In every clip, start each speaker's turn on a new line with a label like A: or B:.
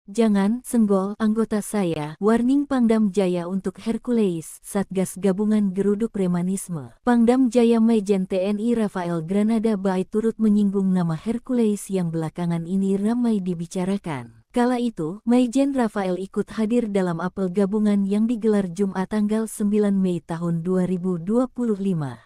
A: Jangan senggol anggota saya. Warning Pangdam Jaya untuk Hercules, Satgas Gabungan Geruduk Premanisme. Pangdam Jaya Majen TNI Rafael Granada Bay turut menyinggung nama Hercules yang belakangan ini ramai dibicarakan. Kala itu, Majen Rafael ikut hadir dalam apel gabungan yang digelar Jumat tanggal 9 Mei tahun 2025.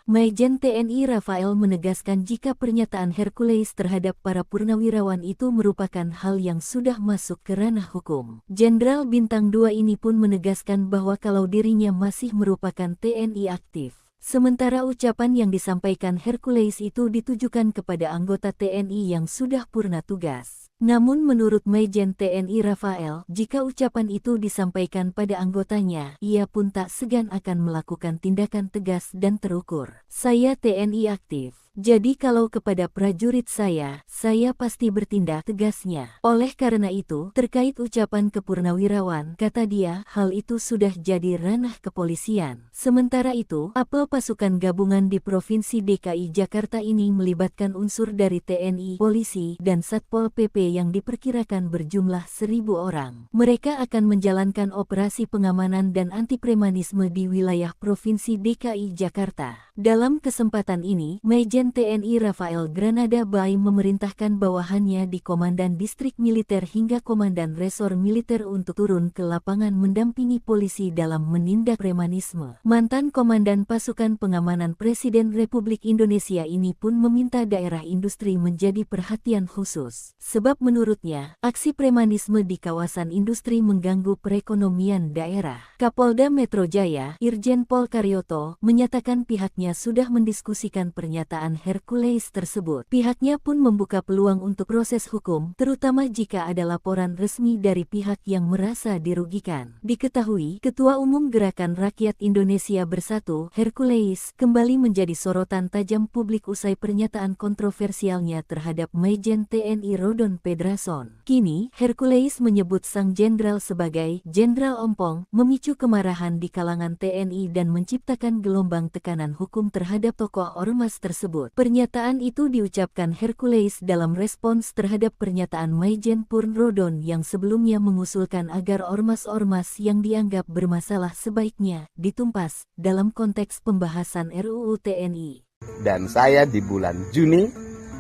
A: Majen TNI Rafael menegaskan jika pernyataan Hercules terhadap para purnawirawan itu merupakan hal yang sudah masuk ke ranah hukum. Jenderal Bintang 2 ini pun menegaskan bahwa kalau dirinya masih merupakan TNI aktif. Sementara ucapan yang disampaikan Hercules itu ditujukan kepada anggota TNI yang sudah purna tugas. Namun menurut Majen TNI Rafael, jika ucapan itu disampaikan pada anggotanya, ia pun tak segan akan melakukan tindakan tegas dan terukur. Saya TNI aktif. Jadi kalau kepada prajurit saya pasti bertindak tegasnya. Oleh karena itu, terkait ucapan kepurnawirawan, kata dia, hal itu sudah jadi ranah kepolisian. Sementara itu, apel pasukan gabungan di Provinsi DKI Jakarta ini melibatkan unsur dari TNI, polisi, dan Satpol PP yang diperkirakan berjumlah 1.000 orang. Mereka akan menjalankan operasi pengamanan dan anti-premanisme di wilayah Provinsi DKI Jakarta. Dalam kesempatan ini, Majen TNI Rafael Granada Bay memerintahkan bawahannya di Komandan Distrik Militer hingga Komandan Resor Militer untuk turun ke lapangan mendampingi polisi dalam menindak premanisme. Mantan Komandan Pasukan Pengamanan Presiden Republik Indonesia ini pun meminta daerah industri menjadi perhatian khusus. Sebab menurutnya, aksi premanisme di kawasan industri mengganggu perekonomian daerah. Kapolda Metro Jaya, Irjen Pol Karyoto, menyatakan pihaknya sudah mendiskusikan pernyataan Hercules tersebut. Pihaknya pun membuka peluang untuk proses hukum, terutama jika ada laporan resmi dari pihak yang merasa dirugikan. Diketahui, Ketua Umum Gerakan Rakyat Indonesia Bersatu, Hercules, kembali menjadi sorotan tajam publik usai pernyataan kontroversialnya terhadap Majen TNI Rodon Pedrason. Kini, Hercules menyebut sang jenderal sebagai Jenderal Ompong, memicu kemarahan di kalangan TNI dan menciptakan gelombang tekanan hukum terhadap tokoh ormas tersebut. Pernyataan itu diucapkan Hercules dalam respons terhadap pernyataan Majen Purn Rodon yang sebelumnya mengusulkan agar ormas-ormas yang dianggap bermasalah sebaiknya ditumpas dalam konteks pembahasan RUU TNI.
B: Dan saya di bulan Juni,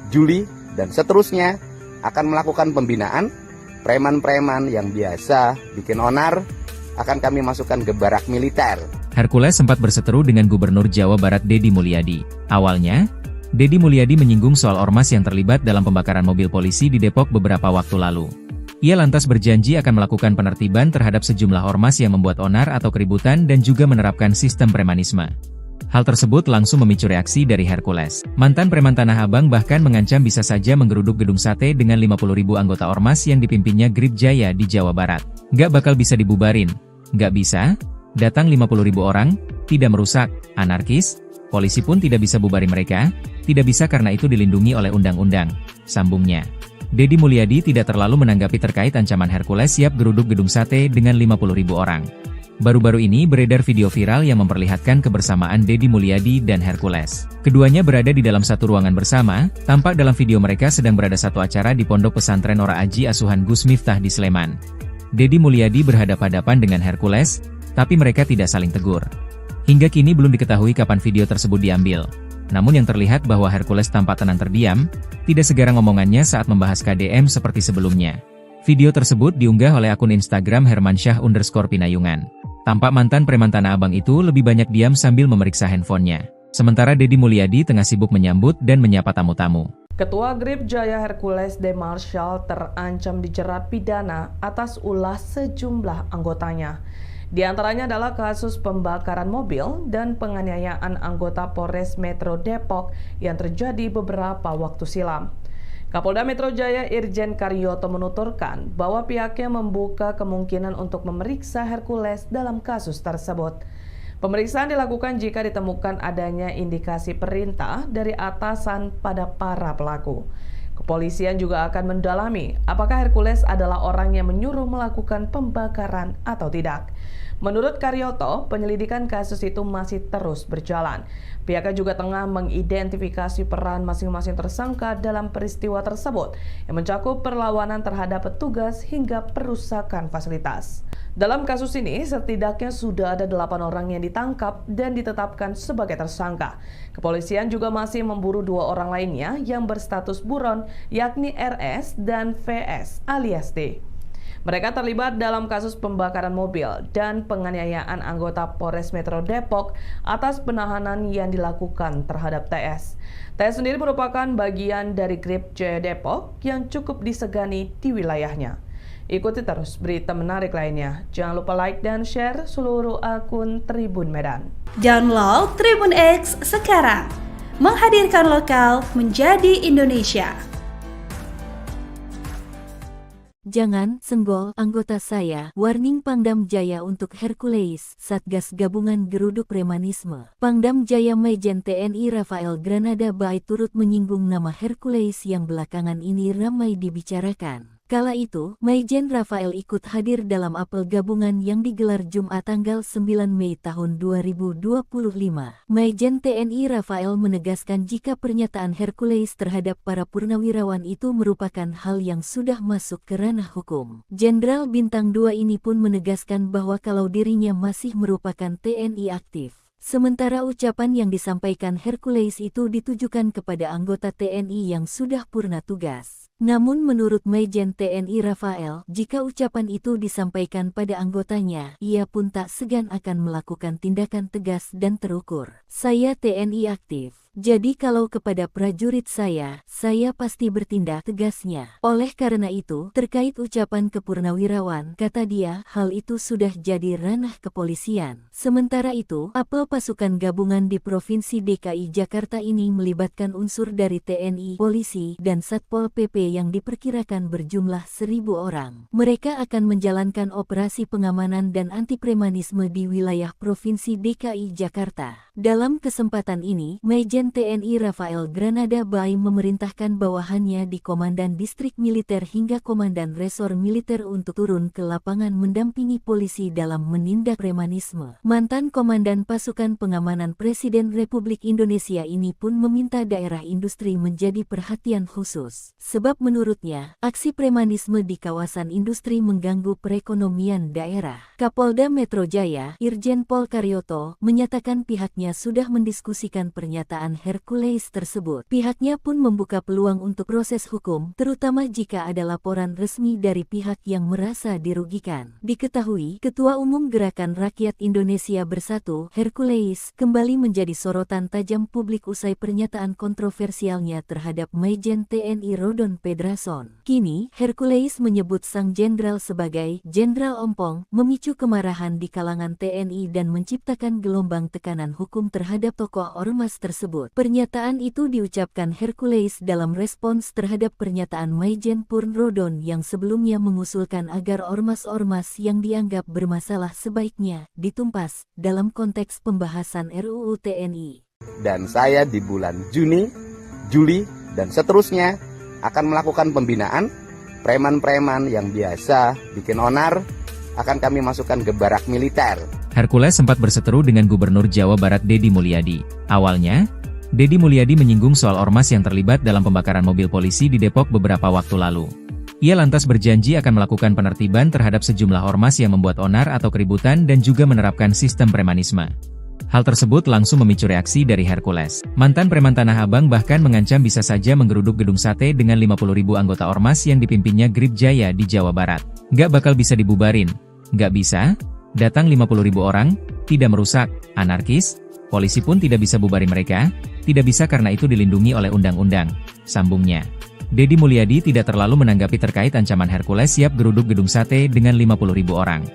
B: Juli, dan seterusnya akan melakukan pembinaan preman-preman yang biasa bikin onar, akan kami masukkan ke barak militer.
C: Hercules sempat berseteru dengan Gubernur Jawa Barat Deddy Mulyadi. Awalnya, Deddy Mulyadi menyinggung soal ormas yang terlibat dalam pembakaran mobil polisi di Depok beberapa waktu lalu. Ia lantas berjanji akan melakukan penertiban terhadap sejumlah ormas yang membuat onar atau keributan dan juga menerapkan sistem premanisme. Hal tersebut langsung memicu reaksi dari Hercules. Mantan preman Tanah Abang bahkan mengancam bisa saja menggeruduk gedung sate dengan 50.000 anggota ormas yang dipimpinnya Grip Jaya di Jawa Barat. Nggak bakal bisa dibubarin. Nggak bisa? Datang 50.000 orang, tidak merusak, anarkis, polisi pun tidak bisa bubarin mereka, tidak bisa karena itu dilindungi oleh undang-undang, sambungnya. Deddy Mulyadi tidak terlalu menanggapi terkait ancaman Hercules siap geruduk gedung sate dengan 50.000 orang. Baru-baru ini beredar video viral yang memperlihatkan kebersamaan Deddy Mulyadi dan Hercules. Keduanya berada di dalam satu ruangan bersama, tampak dalam video mereka sedang berada satu acara di Pondok Pesantren Ora Aji Asuhan Gus Miftah di Sleman. Deddy Mulyadi berhadapan-hadapan dengan Hercules, tapi mereka tidak saling tegur. Hingga kini belum diketahui kapan video tersebut diambil. Namun yang terlihat bahwa Hercules tampak tenang terdiam, tidak segarang omongannya saat membahas KDM seperti sebelumnya. Video tersebut diunggah oleh akun Instagram Hermansyah_Pinayungan. Tampak mantan preman Tanah Abang itu lebih banyak diam sambil memeriksa handphonenya. Sementara Deddy Mulyadi tengah sibuk menyambut dan menyapa tamu-tamu.
D: Ketua Grip Jaya Hercules De Marshall terancam dijerat pidana atas ulah sejumlah anggotanya. Di antaranya adalah kasus pembakaran mobil dan penganiayaan anggota Polres Metro Depok yang terjadi beberapa waktu silam. Kapolda Metro Jaya Irjen Karyoto menuturkan bahwa pihaknya membuka kemungkinan untuk memeriksa Hercules dalam kasus tersebut. Pemeriksaan dilakukan jika ditemukan adanya indikasi perintah dari atasan pada para pelaku. Kepolisian juga akan mendalami apakah Hercules adalah orang yang menyuruh melakukan pembakaran atau tidak. Menurut Karyoto, penyelidikan kasus itu masih terus berjalan. Pihaknya juga tengah mengidentifikasi peran masing-masing tersangka dalam peristiwa tersebut yang mencakup perlawanan terhadap petugas hingga perusakan fasilitas. Dalam kasus ini, setidaknya sudah ada 8 orang yang ditangkap dan ditetapkan sebagai tersangka. Kepolisian juga masih memburu 2 orang lainnya yang berstatus buron, yakni RS dan VS alias D. Mereka terlibat dalam kasus pembakaran mobil dan penganiayaan anggota Polres Metro Depok atas penahanan yang dilakukan terhadap TS. TS sendiri merupakan bagian dari Grip Jaya Depok yang cukup disegani di wilayahnya. Ikuti terus berita menarik lainnya. Jangan lupa like dan share seluruh akun Tribun Medan.
E: Download Tribun X sekarang. Menghadirkan lokal menjadi Indonesia.
A: Jangan senggol anggota saya. Warning Pangdam Jaya untuk Hercules, Satgas Gabungan Geruduk Premanisme. Pangdam Jaya Majen TNI Rafael Granada Bay turut menyinggung nama Hercules yang belakangan ini ramai dibicarakan. Kala itu, Majen Rafael ikut hadir dalam apel gabungan yang digelar Jumat tanggal 9 Mei tahun 2025. Majen TNI Rafael menegaskan jika pernyataan Hercules terhadap para purnawirawan itu merupakan hal yang sudah masuk ke ranah hukum. Jenderal Bintang 2 ini pun menegaskan bahwa kalau dirinya masih merupakan TNI aktif. Sementara ucapan yang disampaikan Hercules itu ditujukan kepada anggota TNI yang sudah purna tugas. Namun menurut Majen TNI Rafael, jika ucapan itu disampaikan pada anggotanya, ia pun tak segan akan melakukan tindakan tegas dan terukur. Saya TNI aktif. Jadi kalau kepada prajurit saya pasti bertindak tegasnya. Oleh karena itu, terkait ucapan kepurnawirawan, kata dia, hal itu sudah jadi ranah kepolisian. Sementara itu, apel pasukan gabungan di Provinsi DKI Jakarta ini melibatkan unsur dari TNI, polisi, dan Satpol PP yang diperkirakan berjumlah 1.000 orang. Mereka akan menjalankan operasi pengamanan dan anti-premanisme di wilayah Provinsi DKI Jakarta. Dalam kesempatan ini, Majen TNI Rafael Granada Bay memerintahkan bawahannya di Komandan Distrik Militer hingga Komandan Resor Militer untuk turun ke lapangan mendampingi polisi dalam menindak premanisme. Mantan Komandan Pasukan Pengamanan Presiden Republik Indonesia ini pun meminta daerah industri menjadi perhatian khusus. Sebab menurutnya, aksi premanisme di kawasan industri mengganggu perekonomian daerah. Kapolda Metro Jaya, Irjen Pol Karyoto, menyatakan pihaknya sudah mendiskusikan pernyataan Hercules tersebut. Pihaknya pun membuka peluang untuk proses hukum, terutama jika ada laporan resmi dari pihak yang merasa dirugikan. Diketahui, Ketua Umum Gerakan Rakyat Indonesia Bersatu, Hercules, kembali menjadi sorotan tajam publik usai pernyataan kontroversialnya terhadap Majen TNI Rodon Pedrason. Kini, Hercules menyebut sang jenderal sebagai Jenderal Ompong, memicu kemarahan di kalangan TNI dan menciptakan gelombang tekanan hukum terhadap tokoh ormas tersebut. Pernyataan itu diucapkan Hercules dalam respons terhadap pernyataan Majen Purn Rodon yang sebelumnya mengusulkan agar ormas-ormas yang dianggap bermasalah sebaiknya ditumpas dalam konteks pembahasan RUU TNI.
B: Dan saya di bulan Juni, Juli, dan seterusnya akan melakukan pembinaan preman-preman yang biasa bikin onar, akan kami masukkan ke barak militer.
C: Hercules sempat berseteru dengan Gubernur Jawa Barat Deddy Mulyadi. Awalnya, Deddy Mulyadi menyinggung soal ormas yang terlibat dalam pembakaran mobil polisi di Depok beberapa waktu lalu. Ia lantas berjanji akan melakukan penertiban terhadap sejumlah ormas yang membuat onar atau keributan dan juga menerapkan sistem premanisme. Hal tersebut langsung memicu reaksi dari Hercules. Mantan preman Tanah Abang bahkan mengancam bisa saja menggeruduk gedung sate dengan 50.000 anggota ormas yang dipimpinnya Grip Jaya di Jawa Barat. Nggak bakal bisa dibubarin. Nggak bisa? Datang 50.000 orang, tidak merusak, anarkis, polisi pun tidak bisa bubarin mereka, tidak bisa karena itu dilindungi oleh undang-undang, sambungnya. Deddy Mulyadi tidak terlalu menanggapi terkait ancaman Hercules siap geruduk gedung sate dengan 50.000 orang.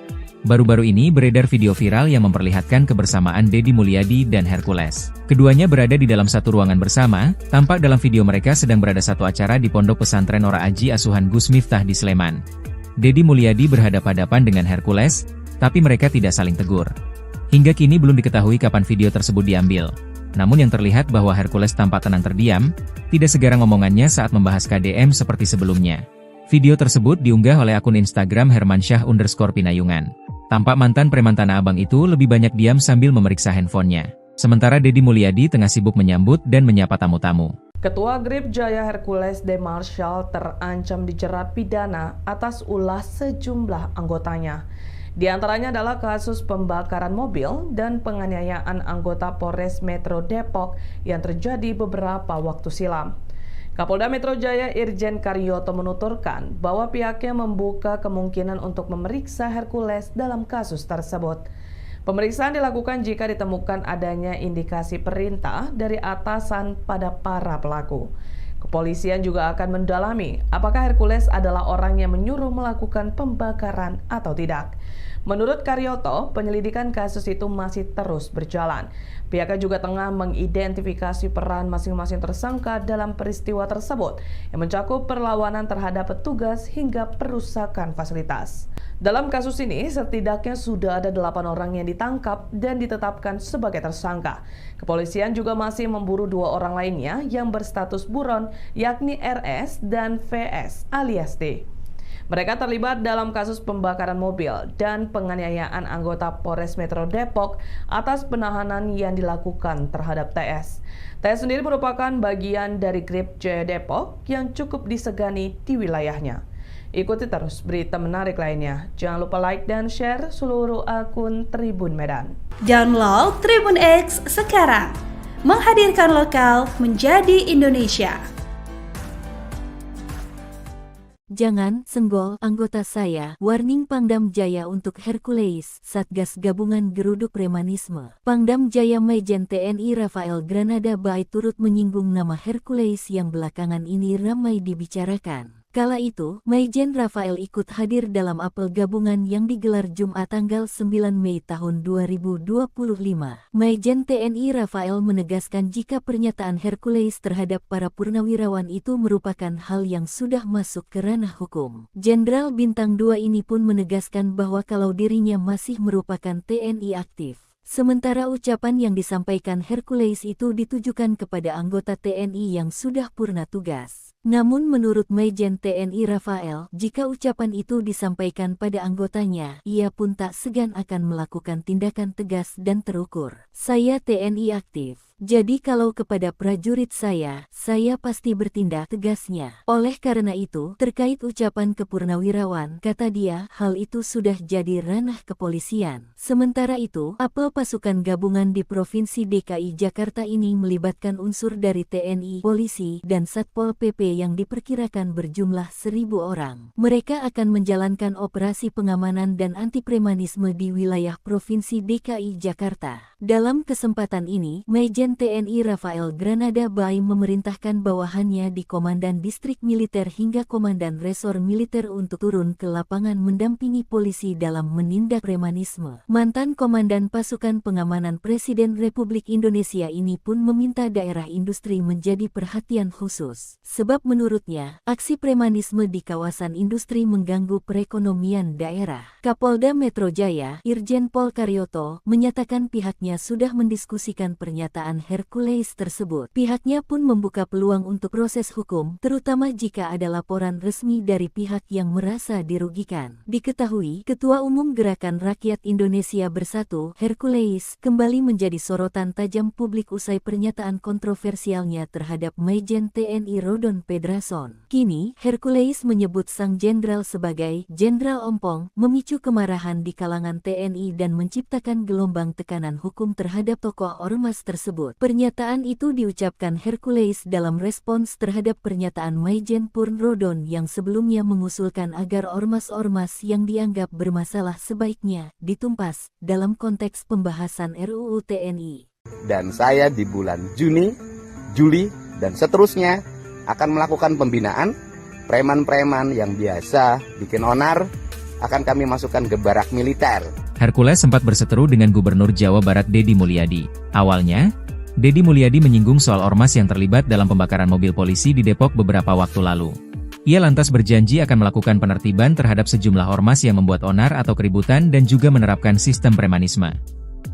C: Baru-baru ini beredar video viral yang memperlihatkan kebersamaan Deddy Mulyadi dan Hercules. Keduanya berada di dalam satu ruangan bersama, tampak dalam video mereka sedang berada satu acara di Pondok Pesantren Ora Aji Asuhan Gus Miftah di Sleman. Deddy Mulyadi berhadapan-hadapan dengan Hercules, tapi mereka tidak saling tegur. Hingga kini belum diketahui kapan video tersebut diambil. Namun yang terlihat bahwa Hercules tampak tenang terdiam, tidak segarang omongannya saat membahas KDM seperti sebelumnya. Video tersebut diunggah oleh akun Instagram Hermansyah_Pinayungan. Tampak mantan preman Tanah Abang itu lebih banyak diam sambil memeriksa handphonenya. Sementara Deddy Mulyadi tengah sibuk menyambut dan menyapa tamu-tamu.
D: Ketua Grip Jaya Hercules De Marshall terancam dijerat pidana atas ulah sejumlah anggotanya. Di antaranya adalah kasus pembakaran mobil dan penganiayaan anggota Polres Metro Depok yang terjadi beberapa waktu silam. Kapolda Metro Jaya Irjen Karyoto menuturkan bahwa pihaknya membuka kemungkinan untuk memeriksa Hercules dalam kasus tersebut. Pemeriksaan dilakukan jika ditemukan adanya indikasi perintah dari atasan pada para pelaku. Kepolisian juga akan mendalami apakah Hercules adalah orang yang menyuruh melakukan pembakaran atau tidak. Menurut Karyoto, penyelidikan kasus itu masih terus berjalan. Pihaknya juga tengah mengidentifikasi peran masing-masing tersangka dalam peristiwa tersebut yang mencakup perlawanan terhadap petugas hingga perusakan fasilitas. Dalam kasus ini, setidaknya sudah ada 8 orang yang ditangkap dan ditetapkan sebagai tersangka. Kepolisian juga masih memburu 2 orang lainnya yang berstatus buron, yakni RS dan VS alias D. Mereka terlibat dalam kasus pembakaran mobil dan penganiayaan anggota Polres Metro Depok atas penahanan yang dilakukan terhadap TS. TS sendiri merupakan bagian dari Grip Jaya Depok yang cukup disegani di wilayahnya. Ikuti terus berita menarik lainnya. Jangan lupa like dan share seluruh akun Tribun Medan.
E: Download Tribun X sekarang. Menghadirkan lokal menjadi Indonesia.
A: Jangan senggol anggota saya. Warning Pangdam Jaya untuk Hercules, Satgas Gabungan Geruduk Premanisme. Pangdam Jaya Majen TNI Rafael Granada Bay turut menyinggung nama Hercules yang belakangan ini ramai dibicarakan. Kala itu, Majen Rafael ikut hadir dalam apel gabungan yang digelar Jumat tanggal 9 Mei tahun 2025. Majen TNI Rafael menegaskan jika pernyataan Hercules terhadap para purnawirawan itu merupakan hal yang sudah masuk ke ranah hukum. Jenderal Bintang 2 ini pun menegaskan bahwa kalau dirinya masih merupakan TNI aktif. Sementara ucapan yang disampaikan Hercules itu ditujukan kepada anggota TNI yang sudah purna tugas. Namun menurut Majen TNI Rafael, jika ucapan itu disampaikan pada anggotanya, ia pun tak segan akan melakukan tindakan tegas dan terukur. Saya TNI aktif. Jadi kalau kepada prajurit saya pasti bertindak tegasnya. Oleh karena itu, terkait ucapan kepurnawirawan, kata dia, hal itu sudah jadi ranah kepolisian. Sementara itu, apel pasukan gabungan di Provinsi DKI Jakarta ini melibatkan unsur dari TNI, polisi, dan Satpol PP yang diperkirakan berjumlah 1.000 orang. Mereka akan menjalankan operasi pengamanan dan anti-premanisme di wilayah Provinsi DKI Jakarta. Dalam kesempatan ini, Majen TNI Rafael Granada Bay memerintahkan bawahannya di Komandan Distrik Militer hingga Komandan Resor Militer untuk turun ke lapangan mendampingi polisi dalam menindak premanisme. Mantan Komandan Pasukan Pengamanan Presiden Republik Indonesia ini pun meminta daerah industri menjadi perhatian khusus. Sebab menurutnya, aksi premanisme di kawasan industri mengganggu perekonomian daerah. Kapolda Metro Jaya, Irjen Pol Karyoto, menyatakan pihaknya sudah mendiskusikan pernyataan Hercules tersebut. Pihaknya pun membuka peluang untuk proses hukum, terutama jika ada laporan resmi dari pihak yang merasa dirugikan. Diketahui, Ketua Umum Gerakan Rakyat Indonesia Bersatu, Hercules, kembali menjadi sorotan tajam publik usai pernyataan kontroversialnya terhadap Majen TNI Rodon Pedrason. Kini, Hercules menyebut sang jenderal sebagai Jenderal Ompong, memicu kemarahan di kalangan TNI dan menciptakan gelombang tekanan hukum terhadap tokoh ormas tersebut. Pernyataan itu diucapkan Hercules dalam respons terhadap pernyataan Majen Purn Rodon yang sebelumnya mengusulkan agar ormas-ormas yang dianggap bermasalah sebaiknya ditumpas dalam konteks pembahasan RUU TNI.
B: Dan saya di bulan Juni, Juli, dan seterusnya akan melakukan pembinaan preman-preman yang biasa bikin onar, akan kami masukkan ke barak militer.
C: Hercules sempat berseteru dengan Gubernur Jawa Barat Deddy Mulyadi. Awalnya, Deddy Mulyadi menyinggung soal ormas yang terlibat dalam pembakaran mobil polisi di Depok beberapa waktu lalu. Ia lantas berjanji akan melakukan penertiban terhadap sejumlah ormas yang membuat onar atau keributan dan juga menerapkan sistem premanisme.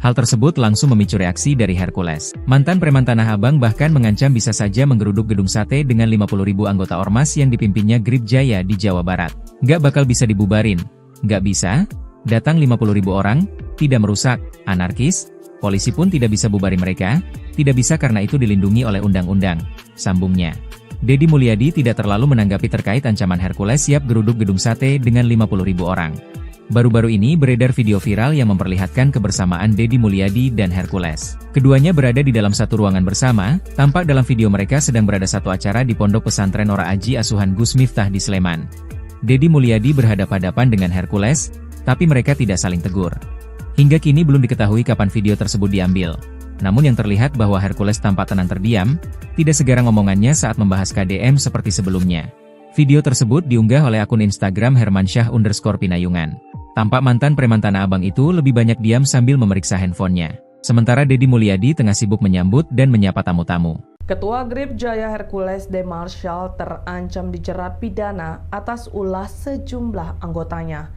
C: Hal tersebut langsung memicu reaksi dari Hercules. Mantan preman Tanah Abang bahkan mengancam bisa saja menggeruduk gedung sate dengan 50.000 anggota ormas yang dipimpinnya Grip Jaya di Jawa Barat. Nggak bakal bisa dibubarin. Nggak bisa? Datang 50.000 orang? Tidak merusak, anarkis? Polisi pun tidak bisa bubarin mereka? Tidak bisa karena itu dilindungi oleh undang-undang. Sambungnya. Deddy Mulyadi tidak terlalu menanggapi terkait ancaman Hercules siap geruduk gedung sate dengan 50.000 orang. Baru-baru ini beredar video viral yang memperlihatkan kebersamaan Deddy Mulyadi dan Hercules. Keduanya berada di dalam satu ruangan bersama, tampak dalam video mereka sedang berada satu acara di Pondok Pesantren Ora Aji asuhan Gus Miftah di Sleman. Deddy Mulyadi berhadapan-hadapan dengan Hercules, tapi mereka tidak saling tegur. Hingga kini belum diketahui kapan video tersebut diambil. Namun yang terlihat bahwa Hercules tampak tenang terdiam, tidak segarang omongannya saat membahas KDM seperti sebelumnya. Video tersebut diunggah oleh akun Instagram Hermansyah_Pinayungan. Tampak mantan preman Tanah Abang itu lebih banyak diam sambil memeriksa handphonenya. Sementara Deddy Mulyadi tengah sibuk menyambut dan menyapa tamu-tamu.
D: Ketua Grip Jaya Hercules De Marshall terancam dijerat pidana atas ulah sejumlah anggotanya.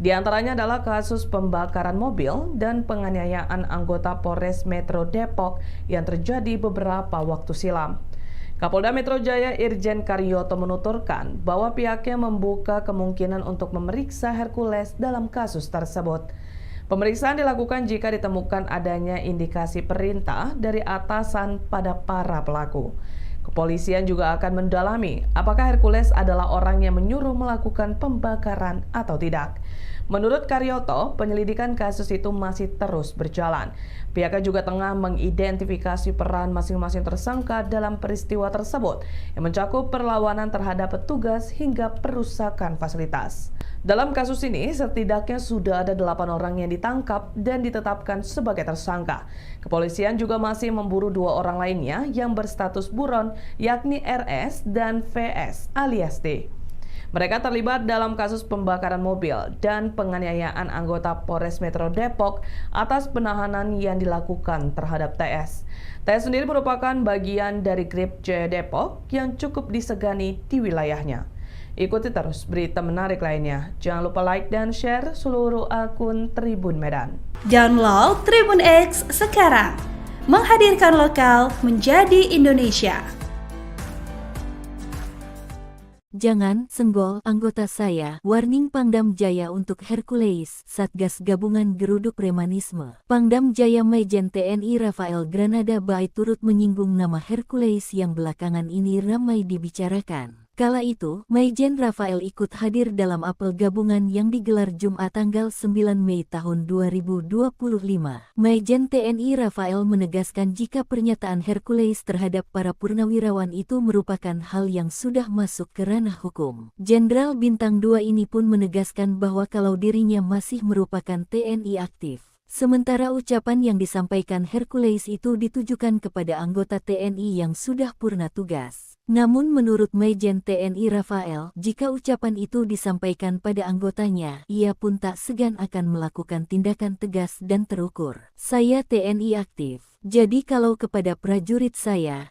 D: Di antaranya adalah kasus pembakaran mobil dan penganiayaan anggota Polres Metro Depok yang terjadi beberapa waktu silam. Kapolda Metro Jaya Irjen Karyoto menuturkan bahwa pihaknya membuka kemungkinan untuk memeriksa Hercules dalam kasus tersebut. Pemeriksaan dilakukan jika ditemukan adanya indikasi perintah dari atasan pada para pelaku. Kepolisian juga akan mendalami apakah Hercules adalah orang yang menyuruh melakukan pembakaran atau tidak. Menurut Karyoto, penyelidikan kasus itu masih terus berjalan. Pihaknya juga tengah mengidentifikasi peran masing-masing tersangka dalam peristiwa tersebut yang mencakup perlawanan terhadap petugas hingga perusakan fasilitas. Dalam kasus ini, setidaknya sudah ada 8 orang yang ditangkap dan ditetapkan sebagai tersangka. Kepolisian juga masih memburu 2 orang lainnya yang berstatus buron, yakni RS dan VS alias D. Mereka terlibat dalam kasus pembakaran mobil dan penganiayaan anggota Polres Metro Depok atas penahanan yang dilakukan terhadap TS. TS sendiri merupakan bagian dari Grip Jaya Depok yang cukup disegani di wilayahnya. Ikuti terus berita menarik lainnya. Jangan lupa like dan share seluruh akun Tribun Medan.
E: Download Tribun X sekarang. Menghadirkan lokal menjadi Indonesia.
A: Jangan senggol anggota saya. Warning Pangdam Jaya untuk Hercules, Satgas Gabungan Geruduk Premanisme. Pangdam Jaya Majen TNI Rafael Granada Bay turut menyinggung nama Hercules yang belakangan ini ramai dibicarakan. Kala itu, Majen Rafael ikut hadir dalam apel gabungan yang digelar Jumat tanggal 9 Mei tahun 2025. Majen TNI Rafael menegaskan jika pernyataan Hercules terhadap para purnawirawan itu merupakan hal yang sudah masuk ke ranah hukum. Jenderal Bintang 2 ini pun menegaskan bahwa kalau dirinya masih merupakan TNI aktif. Sementara ucapan yang disampaikan Hercules itu ditujukan kepada anggota TNI yang sudah purna tugas. Namun menurut Majen TNI Rafael, jika ucapan itu disampaikan pada anggotanya, ia pun tak segan akan melakukan tindakan tegas dan terukur. Saya TNI aktif. Jadi kalau kepada prajurit saya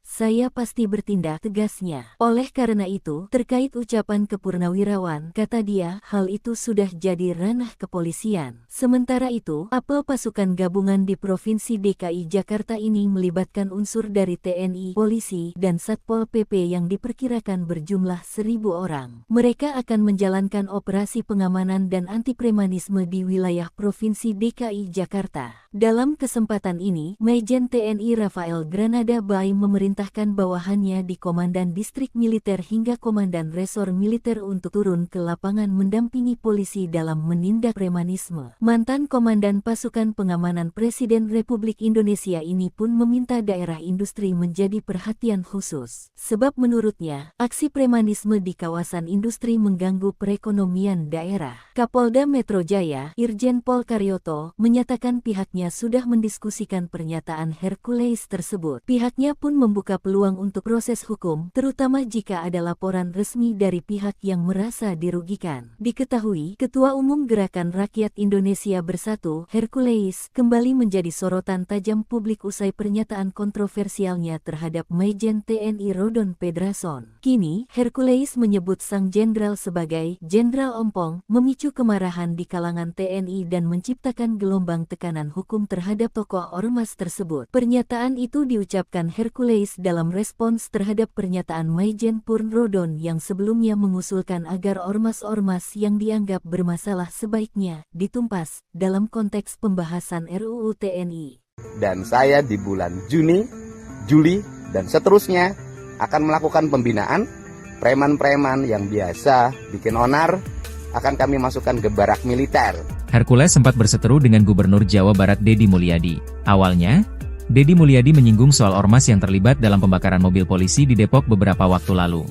A: pasti bertindak tegasnya. Oleh karena itu, terkait ucapan kepurnawirawan, kata dia, hal itu sudah jadi ranah kepolisian. Sementara itu, apel pasukan gabungan di Provinsi DKI Jakarta ini melibatkan unsur dari TNI, polisi, dan Satpol PP yang diperkirakan berjumlah 1.000 orang. Mereka akan menjalankan operasi pengamanan dan anti-premanisme di wilayah Provinsi DKI Jakarta. Dalam kesempatan ini, Majen TNI Rafael Granada Bay memerintahkan bawahannya di Komandan Distrik Militer hingga Komandan Resor Militer untuk turun ke lapangan mendampingi polisi dalam menindak premanisme. Mantan Komandan Pasukan Pengamanan Presiden Republik Indonesia ini pun meminta daerah industri menjadi perhatian khusus. Sebab menurutnya, aksi premanisme di kawasan industri mengganggu perekonomian daerah. Kapolda Metro Jaya, Irjen Pol Karyoto, menyatakan pihaknya sudah mendiskusikan pernyataan pernyataan Hercules tersebut. Pihaknya pun membuka peluang untuk proses hukum, terutama jika ada laporan resmi dari pihak yang merasa dirugikan. Diketahui, Ketua Umum Gerakan Rakyat Indonesia Bersatu, Hercules, kembali menjadi sorotan tajam publik usai pernyataan kontroversialnya terhadap Majen TNI Rodon Pedrason. Kini, Hercules menyebut sang jenderal sebagai Jenderal Ompong, memicu kemarahan di kalangan TNI dan menciptakan gelombang tekanan hukum terhadap tokoh ormas tersebut. Pernyataan itu diucapkan Hercules dalam respons terhadap pernyataan Majen Purn Rodon yang sebelumnya mengusulkan agar ormas-ormas yang dianggap bermasalah sebaiknya ditumpas dalam konteks pembahasan RUU TNI.
B: Dan saya di bulan Juni, Juli, dan seterusnya akan melakukan pembinaan preman-preman yang biasa bikin onar, akan kami masukkan ke barak militer.
C: Hercules sempat berseteru dengan Gubernur Jawa Barat Deddy Mulyadi. Awalnya, Deddy Mulyadi menyinggung soal ormas yang terlibat dalam pembakaran mobil polisi di Depok beberapa waktu lalu.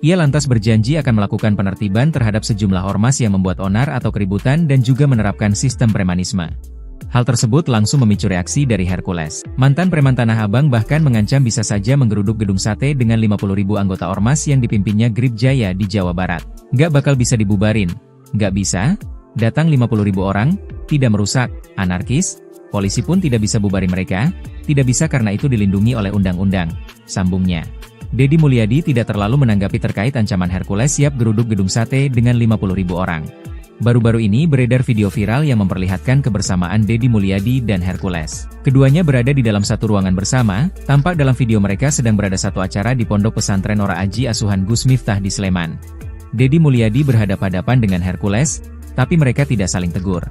C: Ia lantas berjanji akan melakukan penertiban terhadap sejumlah ormas yang membuat onar atau keributan dan juga menerapkan sistem premanisme. Hal tersebut langsung memicu reaksi dari Hercules. Mantan preman Tanah Abang bahkan mengancam bisa saja menggeruduk gedung sate dengan 50.000 anggota ormas yang dipimpinnya Grip Jaya di Jawa Barat. Nggak bakal bisa dibubarin. Nggak bisa? Datang 50.000 orang? Tidak merusak? Anarkis? Polisi pun tidak bisa bubarin mereka? Tidak bisa karena itu dilindungi oleh undang-undang. Sambungnya. Deddy Mulyadi tidak terlalu menanggapi terkait ancaman Hercules siap geruduk gedung sate dengan 50.000 orang. Baru-baru ini beredar video viral yang memperlihatkan kebersamaan Deddy Mulyadi dan Hercules. Keduanya berada di dalam satu ruangan bersama, tampak dalam video mereka sedang berada satu acara di Pondok Pesantren Ora Aji asuhan Gus Miftah di Sleman. Deddy Mulyadi berhadapan-hadapan dengan Hercules, tapi mereka tidak saling tegur.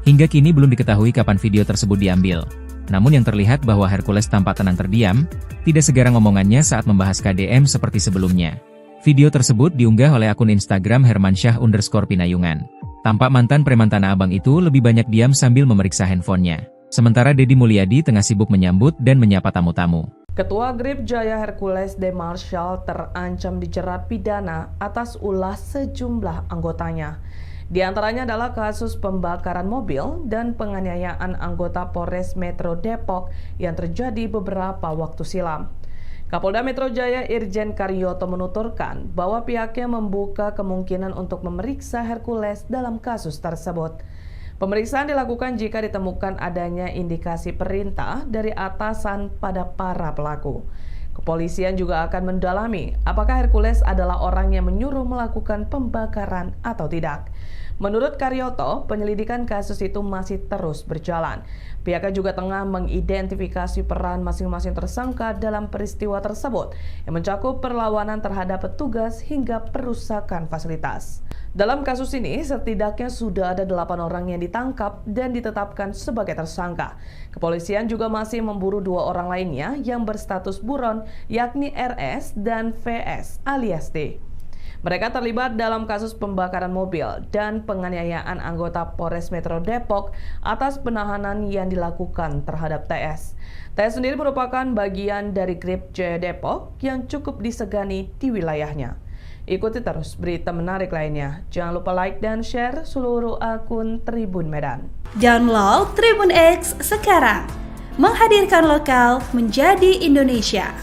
C: Hingga kini belum diketahui kapan video tersebut diambil. Namun yang terlihat bahwa Hercules tampak tenang terdiam, tidak segarang omongannya saat membahas KDM seperti sebelumnya. Video tersebut diunggah oleh akun Instagram Hermansyah_Pinayungan. Tampak mantan preman Tanah Abang itu lebih banyak diam sambil memeriksa handphonenya. Sementara Deddy Mulyadi tengah sibuk menyambut dan menyapa tamu-tamu.
D: Ketua Grip Jaya Hercules De Marshall terancam dijerat pidana atas ulah sejumlah anggotanya. Di antaranya adalah kasus pembakaran mobil dan penganiayaan anggota Polres Metro Depok yang terjadi beberapa waktu silam. Kapolda Metro Jaya Irjen Karyoto menuturkan bahwa pihaknya membuka kemungkinan untuk memeriksa Hercules dalam kasus tersebut. Pemeriksaan dilakukan jika ditemukan adanya indikasi perintah dari atasan pada para pelaku. Kepolisian juga akan mendalami apakah Hercules adalah orang yang menyuruh melakukan pembakaran atau tidak. Menurut Karyoto, penyelidikan kasus itu masih terus berjalan. Pihaknya juga tengah mengidentifikasi peran masing-masing tersangka dalam peristiwa tersebut yang mencakup perlawanan terhadap petugas hingga perusakan fasilitas. Dalam kasus ini, setidaknya sudah ada 8 orang yang ditangkap dan ditetapkan sebagai tersangka. Kepolisian juga masih memburu 2 orang lainnya yang berstatus buron, yakni RS dan VS alias D. Mereka terlibat dalam kasus pembakaran mobil dan penganiayaan anggota Polres Metro Depok atas penahanan yang dilakukan terhadap TS. TS sendiri merupakan bagian dari Grip Jaya Depok yang cukup disegani di wilayahnya. Ikuti terus berita menarik lainnya. Jangan lupa like dan share seluruh akun Tribun Medan.
E: Download Tribun X sekarang. Menghadirkan lokal menjadi Indonesia.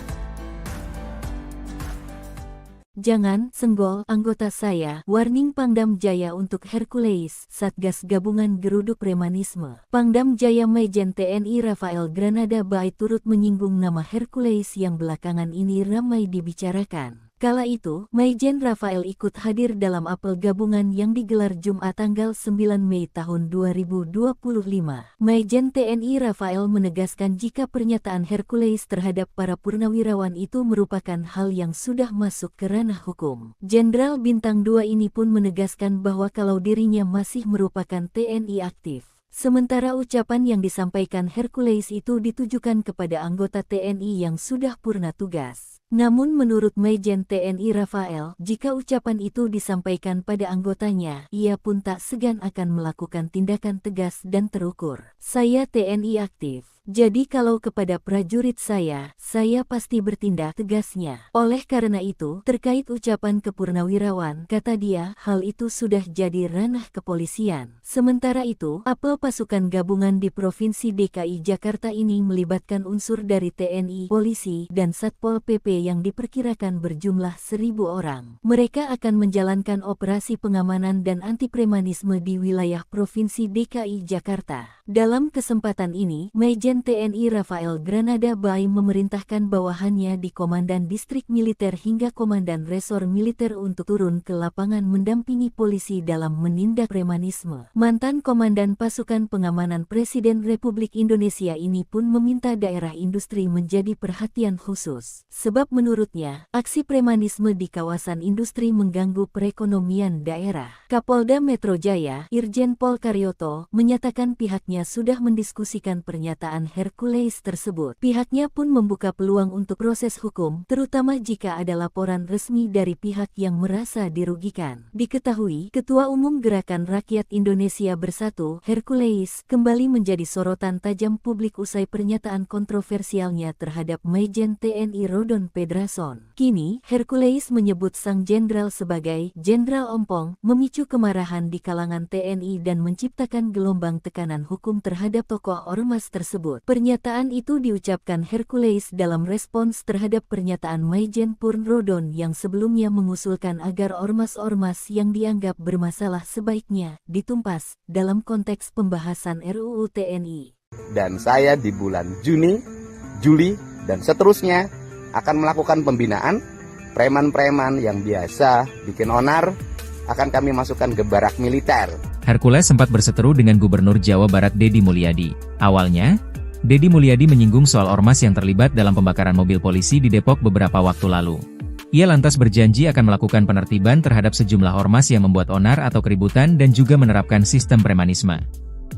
A: Jangan senggol anggota saya. Warning Pangdam Jaya untuk Hercules, Satgas Gabungan Geruduk Premanisme. Pangdam Jaya Majen TNI Rafael Granada Bay turut menyinggung nama Hercules yang belakangan ini ramai dibicarakan. Kala itu, Majen Rafael ikut hadir dalam apel gabungan yang digelar Jumat tanggal 9 Mei tahun 2025. Majen TNI Rafael menegaskan jika pernyataan Hercules terhadap para purnawirawan itu merupakan hal yang sudah masuk ke ranah hukum. Jenderal Bintang 2 ini pun menegaskan bahwa kalau dirinya masih merupakan TNI aktif. Sementara ucapan yang disampaikan Hercules itu ditujukan kepada anggota TNI yang sudah purna tugas. Namun menurut Majen TNI Rafael, jika ucapan itu disampaikan pada anggotanya, ia pun tak segan akan melakukan tindakan tegas dan terukur. Saya TNI aktif. Jadi kalau kepada prajurit saya pasti bertindak tegasnya. Oleh karena itu, terkait ucapan kepurnawirawan, kata dia, hal itu sudah jadi ranah kepolisian. Sementara itu, apel pasukan gabungan di Provinsi DKI Jakarta ini melibatkan unsur dari TNI, polisi, dan Satpol PP yang diperkirakan berjumlah 1.000 orang. Mereka akan menjalankan operasi pengamanan dan anti-premanisme di wilayah Provinsi DKI Jakarta. Dalam kesempatan ini, Majen TNI Rafael Granada Bay memerintahkan bawahannya di Komandan Distrik Militer hingga Komandan Resor Militer untuk turun ke lapangan mendampingi polisi dalam menindak premanisme. Mantan Komandan Pasukan Pengamanan Presiden Republik Indonesia ini pun meminta daerah industri menjadi perhatian khusus. Sebab menurutnya, aksi premanisme di kawasan industri mengganggu perekonomian daerah. Kapolda Metro Jaya, Irjen Pol Karyoto, menyatakan pihaknya sudah mendiskusikan pernyataan Hercules tersebut. Pihaknya pun membuka peluang untuk proses hukum, terutama jika ada laporan resmi dari pihak yang merasa dirugikan. Diketahui, Ketua Umum Gerakan Rakyat Indonesia Bersatu, Hercules, kembali menjadi sorotan tajam publik usai pernyataan kontroversialnya terhadap Majen TNI Rodon Pedrason. Kini, Hercules menyebut sang jenderal sebagai Jenderal Ompong, memicu kemarahan di kalangan TNI dan menciptakan gelombang tekanan hukum terhadap tokoh ormas tersebut. Pernyataan itu diucapkan Hercules dalam respons terhadap pernyataan Majen Purn Rodon yang sebelumnya mengusulkan agar ormas-ormas yang dianggap bermasalah sebaiknya ditumpas dalam konteks pembahasan RUU TNI.
B: Dan saya di bulan Juni, Juli, dan seterusnya akan melakukan pembinaan preman-preman yang biasa bikin onar, akan kami masukkan ke barak militer.
C: Hercules sempat berseteru dengan Gubernur Jawa Barat Deddy Mulyadi. Awalnya, Deddy Mulyadi menyinggung soal ormas yang terlibat dalam pembakaran mobil polisi di Depok beberapa waktu lalu. Ia lantas berjanji akan melakukan penertiban terhadap sejumlah ormas yang membuat onar atau keributan dan juga menerapkan sistem premanisme.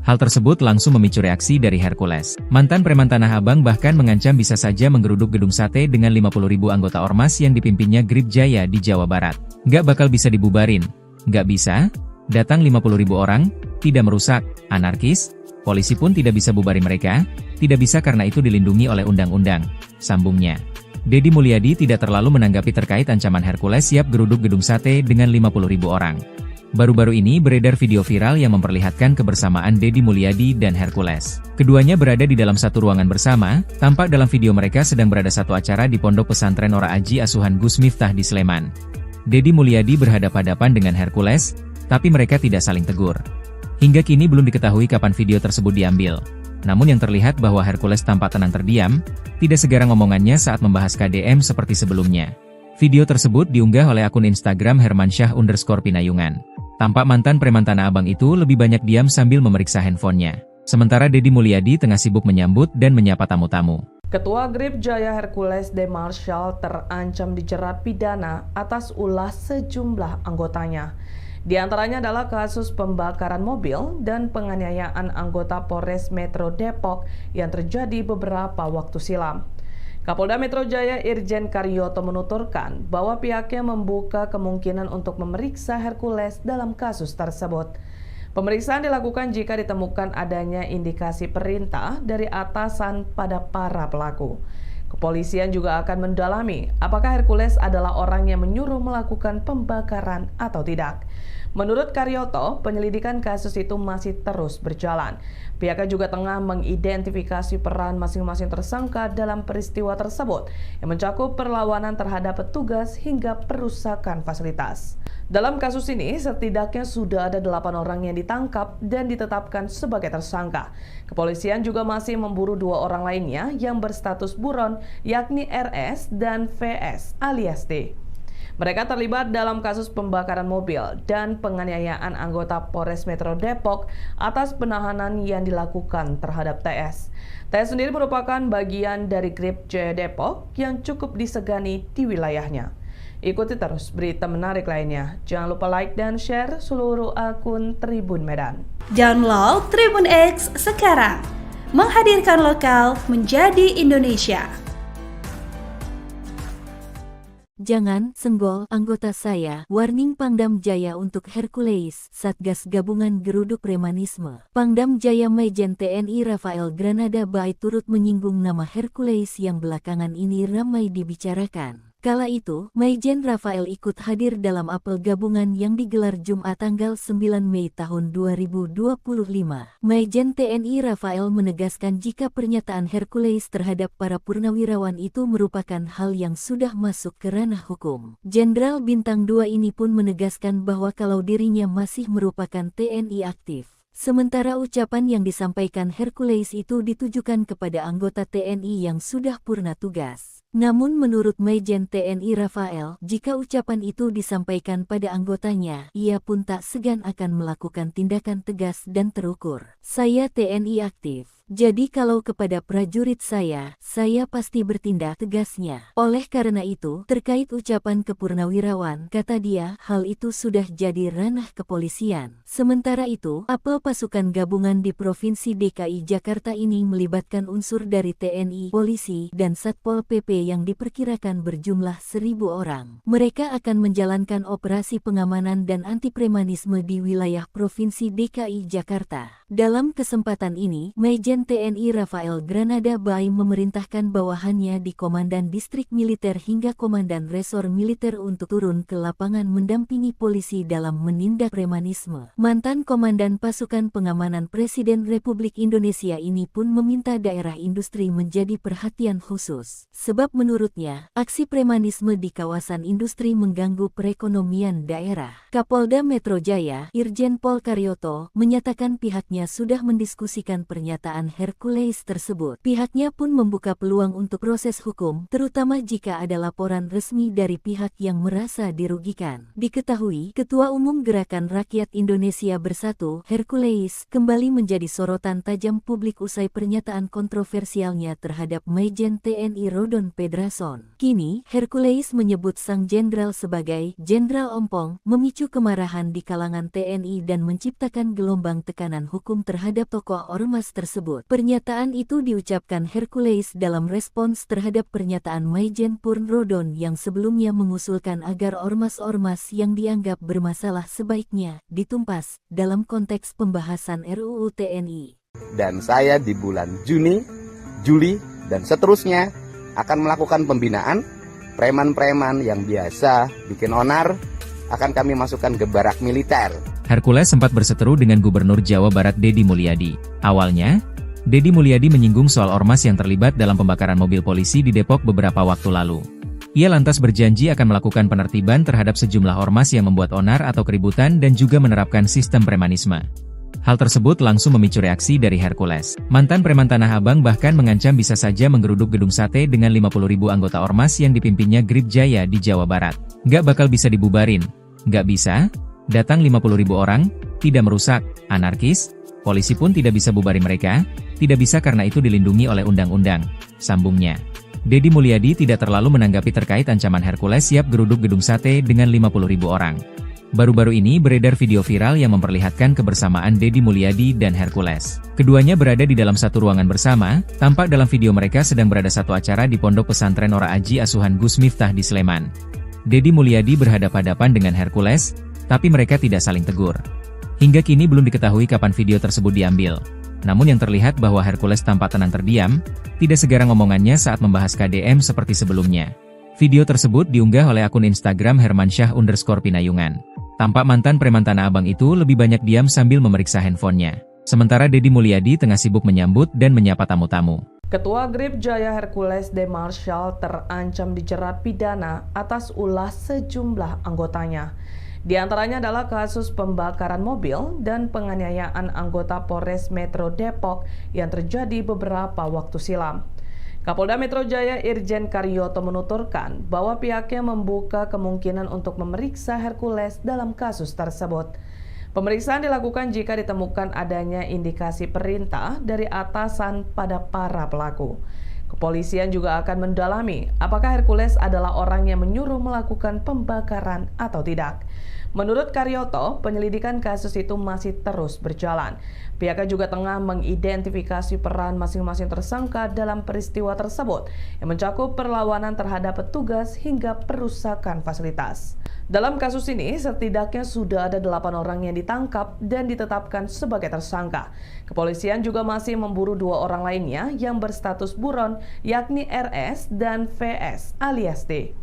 C: Hal tersebut langsung memicu reaksi dari Hercules. Mantan preman Tanah Abang bahkan mengancam bisa saja menggeruduk gedung sate dengan 50.000 anggota ormas yang dipimpinnya Grip Jaya di Jawa Barat. Nggak bakal bisa dibubarin. Nggak bisa? Datang 50.000 orang, tidak merusak, anarkis, polisi pun tidak bisa bubarin mereka, tidak bisa karena itu dilindungi oleh undang-undang, sambungnya. Deddy Mulyadi tidak terlalu menanggapi terkait ancaman Hercules siap geruduk gedung sate dengan 50.000 orang. Baru-baru ini beredar video viral yang memperlihatkan kebersamaan Deddy Mulyadi dan Hercules. Keduanya berada di dalam satu ruangan bersama, tampak dalam video mereka sedang berada satu acara di Pondok Pesantren Ora Aji Asuhan Gus Miftah di Sleman. Deddy Mulyadi berhadapan-hadapan dengan Hercules, tapi mereka tidak saling tegur. Hingga kini belum diketahui kapan video tersebut diambil. Namun yang terlihat bahwa Hercules tampak tenang terdiam, tidak segarang omongannya saat membahas KDM seperti sebelumnya. Video tersebut diunggah oleh akun Instagram Hermansyah_Pinayungan. Tampak mantan preman Tanah Abang itu lebih banyak diam sambil memeriksa handphonenya. Sementara Deddy Mulyadi tengah sibuk menyambut dan menyapa tamu-tamu.
D: Ketua Grip Jaya Hercules De Marshall terancam dijerat pidana atas ulah sejumlah anggotanya. Di antaranya adalah kasus pembakaran mobil dan penganiayaan anggota Polres Metro Depok yang terjadi beberapa waktu silam. Kapolda Metro Jaya Irjen Karyoto menuturkan bahwa pihaknya membuka kemungkinan untuk memeriksa Hercules dalam kasus tersebut. Pemeriksaan dilakukan jika ditemukan adanya indikasi perintah dari atasan pada para pelaku. Kepolisian juga akan mendalami apakah Hercules adalah orang yang menyuruh melakukan pembakaran atau tidak. Menurut Karyoto, penyelidikan kasus itu masih terus berjalan. Pihaknya juga tengah mengidentifikasi peran masing-masing tersangka dalam peristiwa tersebut yang mencakup perlawanan terhadap petugas hingga perusakan fasilitas. Dalam kasus ini, setidaknya sudah ada 8 orang yang ditangkap dan ditetapkan sebagai tersangka. Kepolisian juga masih memburu 2 orang lainnya yang berstatus buron, yakni RS dan VS alias D. Mereka terlibat dalam kasus pembakaran mobil dan penganiayaan anggota Polres Metro Depok atas penahanan yang dilakukan terhadap TS. TS sendiri merupakan bagian dari Grip Jaya Depok yang cukup disegani di wilayahnya. Ikuti terus berita menarik lainnya. Jangan lupa like dan share seluruh akun Tribun Medan.
E: Download Tribun X sekarang. Menghadirkan lokal menjadi Indonesia.
A: Jangan senggol anggota saya. Warning Pangdam Jaya untuk Hercules, Satgas Gabungan Geruduk Premanisme. Pangdam Jaya Majen TNI Rafael Granada Bay turut menyinggung nama Hercules yang belakangan ini ramai dibicarakan. Kala itu, Majen Rafael ikut hadir dalam apel gabungan yang digelar Jumat tanggal 9 Mei tahun 2025. Majen TNI Rafael menegaskan jika pernyataan Hercules terhadap para purnawirawan itu merupakan hal yang sudah masuk ke ranah hukum. Jenderal Bintang 2 ini pun menegaskan bahwa kalau dirinya masih merupakan TNI aktif. Sementara ucapan yang disampaikan Hercules itu ditujukan kepada anggota TNI yang sudah purna tugas. Namun menurut Majen TNI Rafael, jika ucapan itu disampaikan pada anggotanya, ia pun tak segan akan melakukan tindakan tegas dan terukur. Saya TNI aktif. Jadi kalau kepada prajurit saya pasti bertindak tegasnya. Oleh karena itu, terkait ucapan kepurnawirawan, kata dia, hal itu sudah jadi ranah kepolisian. Sementara itu, apel pasukan gabungan di Provinsi DKI Jakarta ini melibatkan unsur dari TNI, polisi, dan Satpol PP yang diperkirakan berjumlah 1.000 orang. Mereka akan menjalankan operasi pengamanan dan anti-premanisme di wilayah Provinsi DKI Jakarta. Dalam kesempatan ini, Majen TNI Rafael Granada Bay memerintahkan bawahannya di Komandan Distrik Militer hingga Komandan Resor Militer untuk turun ke lapangan mendampingi polisi dalam menindak premanisme. Mantan Komandan Pasukan Pengamanan Presiden Republik Indonesia ini pun meminta daerah industri menjadi perhatian khusus. Sebab menurutnya, aksi premanisme di kawasan industri mengganggu perekonomian daerah. Kapolda Metro Jaya, Irjen Pol Karyoto, menyatakan pihaknya sudah mendiskusikan pernyataan Hercules tersebut. Pihaknya pun membuka peluang untuk proses hukum, terutama jika ada laporan resmi dari pihak yang merasa dirugikan. Diketahui, Ketua Umum Gerakan Rakyat Indonesia Bersatu, Hercules, kembali menjadi sorotan tajam publik usai pernyataan kontroversialnya terhadap Majen TNI Rodon Pedrason. Kini, Hercules menyebut sang jenderal sebagai Jenderal Ompong, memicu kemarahan di kalangan TNI dan menciptakan gelombang tekanan hukum terhadap tokoh ormas tersebut. Pernyataan itu diucapkan Hercules dalam respons terhadap pernyataan Majen Purn Rodon yang sebelumnya mengusulkan agar ormas-ormas yang dianggap bermasalah sebaiknya ditumpas dalam konteks pembahasan RUU TNI.
B: Dan saya di bulan Juni, Juli, dan seterusnya akan melakukan pembinaan preman-preman yang biasa bikin onar, akan kami masukkan ke barak militer.
C: Hercules sempat berseteru dengan Gubernur Jawa Barat Deddy Mulyadi. Awalnya, Deddy Mulyadi menyinggung soal ormas yang terlibat dalam pembakaran mobil polisi di Depok beberapa waktu lalu. Ia lantas berjanji akan melakukan penertiban terhadap sejumlah ormas yang membuat onar atau keributan dan juga menerapkan sistem premanisme. Hal tersebut langsung memicu reaksi dari Hercules. Mantan preman Tanah Abang bahkan mengancam bisa saja menggeruduk gedung sate dengan 50.000 anggota ormas yang dipimpinnya Grip Jaya di Jawa Barat. Nggak bakal bisa dibubarin. Nggak bisa? Datang 50.000 orang, tidak merusak, anarkis, polisi pun tidak bisa bubarin mereka, tidak bisa karena itu dilindungi oleh undang-undang, sambungnya. Deddy Mulyadi tidak terlalu menanggapi terkait ancaman Hercules siap geruduk gedung sate dengan 50.000 orang. Baru-baru ini beredar video viral yang memperlihatkan kebersamaan Deddy Mulyadi dan Hercules. Keduanya berada di dalam satu ruangan bersama, tampak dalam video mereka sedang berada satu acara di Pondok Pesantren Ora Aji asuhan Gus Miftah di Sleman. Deddy Mulyadi berhadapan-hadapan dengan Hercules, tapi mereka tidak saling tegur. Hingga kini belum diketahui kapan video tersebut diambil. Namun yang terlihat bahwa Hercules tampak tenang terdiam, tidak segarang omongannya saat membahas KDM seperti sebelumnya. Video tersebut diunggah oleh akun Instagram Hermansyah_Pinayungan. Tampak mantan preman Tanah Abang itu lebih banyak diam sambil memeriksa handphonenya. Sementara Deddy Mulyadi tengah sibuk menyambut dan menyapa tamu-tamu.
D: Ketua Grip Jaya Hercules De Marshall terancam dijerat pidana atas ulah sejumlah anggotanya. Di antaranya adalah kasus pembakaran mobil dan penganiayaan anggota Polres Metro Depok yang terjadi beberapa waktu silam. Kapolda Metro Jaya Irjen Karyoto menuturkan bahwa pihaknya membuka kemungkinan untuk memeriksa Hercules dalam kasus tersebut. Pemeriksaan dilakukan jika ditemukan adanya indikasi perintah dari atasan pada para pelaku. Kepolisian juga akan mendalami apakah Hercules adalah orang yang menyuruh melakukan pembakaran atau tidak. Menurut Karyoto, penyelidikan kasus itu masih terus berjalan. Pihaknya juga tengah mengidentifikasi peran masing-masing tersangka dalam peristiwa tersebut yang mencakup perlawanan terhadap petugas hingga perusakan fasilitas. Dalam kasus ini, setidaknya sudah ada 8 orang yang ditangkap dan ditetapkan sebagai tersangka. Kepolisian juga masih memburu 2 orang lainnya yang berstatus buron, yakni RS dan VS alias D.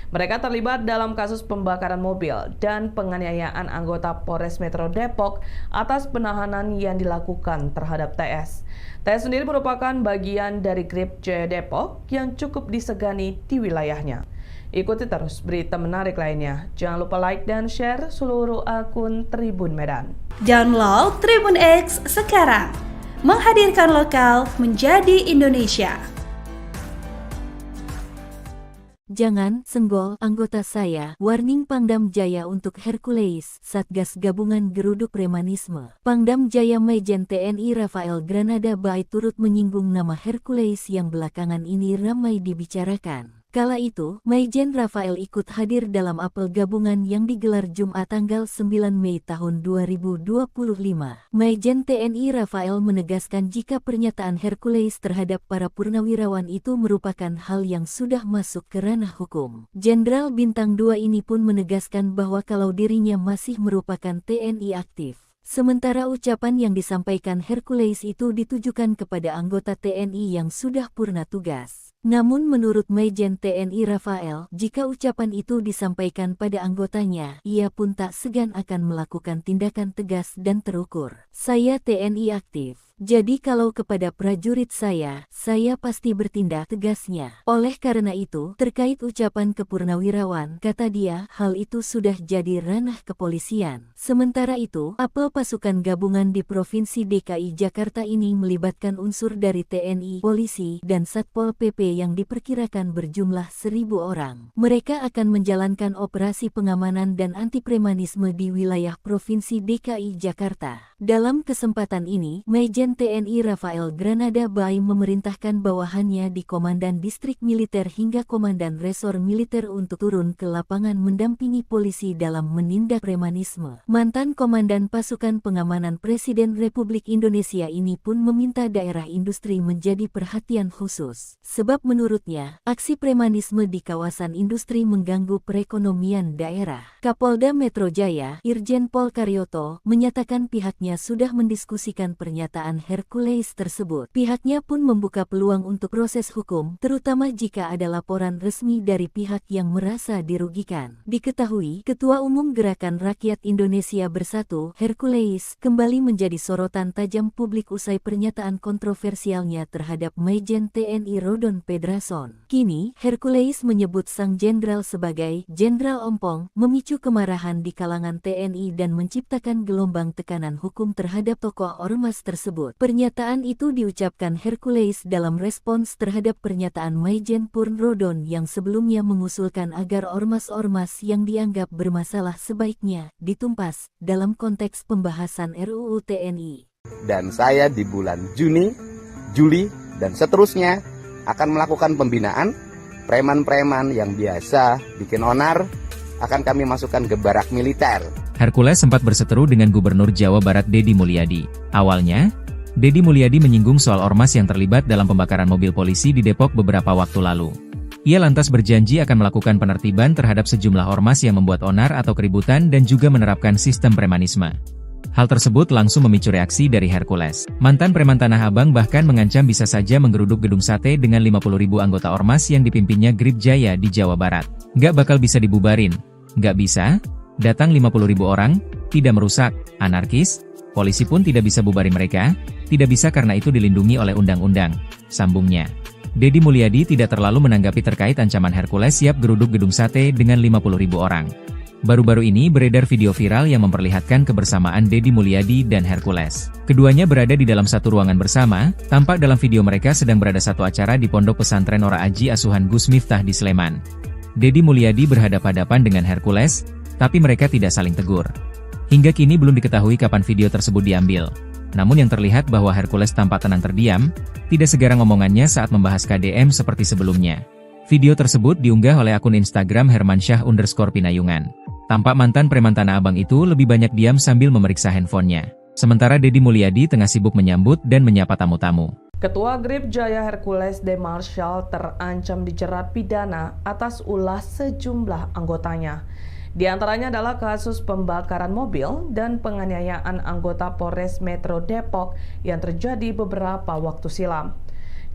D: Mereka terlibat dalam kasus pembakaran mobil dan penganiayaan anggota Polres Metro Depok atas penahanan yang dilakukan terhadap TS. TS sendiri merupakan bagian dari Grip Jaya Depok yang cukup disegani di wilayahnya. Ikuti terus berita menarik lainnya. Jangan lupa like dan share seluruh akun Tribun Medan.
E: Download Tribun X sekarang. Menghadirkan lokal menjadi Indonesia.
A: Jangan senggol anggota saya. Warning Pangdam Jaya untuk Hercules, Satgas Gabungan Geruduk Premanisme. Pangdam Jaya Majen TNI Rafael Granada Bay turut menyinggung nama Hercules yang belakangan ini ramai dibicarakan. Kala itu, Majen Rafael ikut hadir dalam apel gabungan yang digelar Jumat tanggal 9 Mei tahun 2025. Majen TNI Rafael menegaskan jika pernyataan Hercules terhadap para purnawirawan itu merupakan hal yang sudah masuk ke ranah hukum. Jenderal Bintang 2 ini pun menegaskan bahwa kalau dirinya masih merupakan TNI aktif. Sementara ucapan yang disampaikan Hercules itu ditujukan kepada anggota TNI yang sudah purna tugas. Namun menurut Majen TNI Rafael, jika ucapan itu disampaikan pada anggotanya, ia pun tak segan akan melakukan tindakan tegas dan terukur. Saya TNI aktif. Jadi kalau kepada prajurit saya pasti bertindak tegasnya. Oleh karena itu, terkait ucapan kepurnawirawan, kata dia, hal itu sudah jadi ranah kepolisian. Sementara itu, apel pasukan gabungan di Provinsi DKI Jakarta ini melibatkan unsur dari TNI, polisi, dan Satpol PP yang diperkirakan berjumlah 1.000 orang. Mereka akan menjalankan operasi pengamanan dan anti-premanisme di wilayah Provinsi DKI Jakarta. Dalam kesempatan ini, Majen TNI Rafael Granada Bay memerintahkan bawahannya di Komandan Distrik Militer hingga Komandan Resor Militer untuk turun ke lapangan mendampingi polisi dalam menindak premanisme. Mantan Komandan Pasukan Pengamanan Presiden Republik Indonesia ini pun meminta daerah industri menjadi perhatian khusus. Sebab menurutnya, aksi premanisme di kawasan industri mengganggu perekonomian daerah. Kapolda Metro Jaya, Irjen Pol Karyoto, menyatakan pihaknya sudah mendiskusikan pernyataan Hercules tersebut. Pihaknya pun membuka peluang untuk proses hukum, terutama jika ada laporan resmi dari pihak yang merasa dirugikan. Diketahui, Ketua Umum Gerakan Rakyat Indonesia Bersatu, Hercules, kembali menjadi sorotan tajam publik usai pernyataan kontroversialnya terhadap Majen TNI Rodon Pedrason. Kini, Hercules menyebut sang jenderal sebagai Jenderal Ompong, memicu kemarahan di kalangan TNI dan menciptakan gelombang tekanan hukum terhadap tokoh ormas tersebut. Pernyataan itu diucapkan Hercules dalam respons terhadap pernyataan Majen Purn Rodon yang sebelumnya mengusulkan agar ormas-ormas yang dianggap bermasalah sebaiknya ditumpas dalam konteks pembahasan RUU TNI.
B: Dan saya di bulan Juni, Juli, dan seterusnya akan melakukan pembinaan preman-preman yang biasa bikin onar, akan kami masukkan ke barak militer.
C: Hercules sempat berseteru dengan Gubernur Jawa Barat Deddy Mulyadi. Awalnya, Deddy Mulyadi menyinggung soal ormas yang terlibat dalam pembakaran mobil polisi di Depok beberapa waktu lalu. Ia lantas berjanji akan melakukan penertiban terhadap sejumlah ormas yang membuat onar atau keributan dan juga menerapkan sistem premanisme. Hal tersebut langsung memicu reaksi dari Hercules. Mantan preman Tanah Abang bahkan mengancam bisa saja menggeruduk gedung sate dengan 50.000 anggota ormas yang dipimpinnya Grip Jaya di Jawa Barat. Nggak bakal bisa dibubarin. Nggak bisa? Datang 50.000 orang, tidak merusak, anarkis, polisi pun tidak bisa bubarin mereka, tidak bisa karena itu dilindungi oleh undang-undang, sambungnya. Deddy Mulyadi tidak terlalu menanggapi terkait ancaman Hercules siap geruduk gedung sate dengan 50.000 orang. Baru-baru ini beredar video viral yang memperlihatkan kebersamaan Deddy Mulyadi dan Hercules. Keduanya berada di dalam satu ruangan bersama, tampak dalam video mereka sedang berada satu acara di Pondok Pesantren Ora Aji Asuhan Gus Miftah di Sleman. Deddy Mulyadi berhadapan-hadapan dengan Hercules, tapi mereka tidak saling tegur. Hingga kini belum diketahui kapan video tersebut diambil. Namun yang terlihat bahwa Hercules tampak tenang terdiam, tidak segarang omongannya saat membahas KDM seperti sebelumnya. Video tersebut diunggah oleh akun Instagram Hermansyah_Pinayungan. Tampak mantan preman Tanah Abang itu lebih banyak diam sambil memeriksa handphonenya. Sementara Deddy Mulyadi tengah sibuk menyambut dan menyapa tamu-tamu.
D: Ketua Grip Jaya Hercules De Marshall terancam dijerat pidana atas ulah sejumlah anggotanya. Di antaranya adalah kasus pembakaran mobil dan penganiayaan anggota Polres Metro Depok yang terjadi beberapa waktu silam.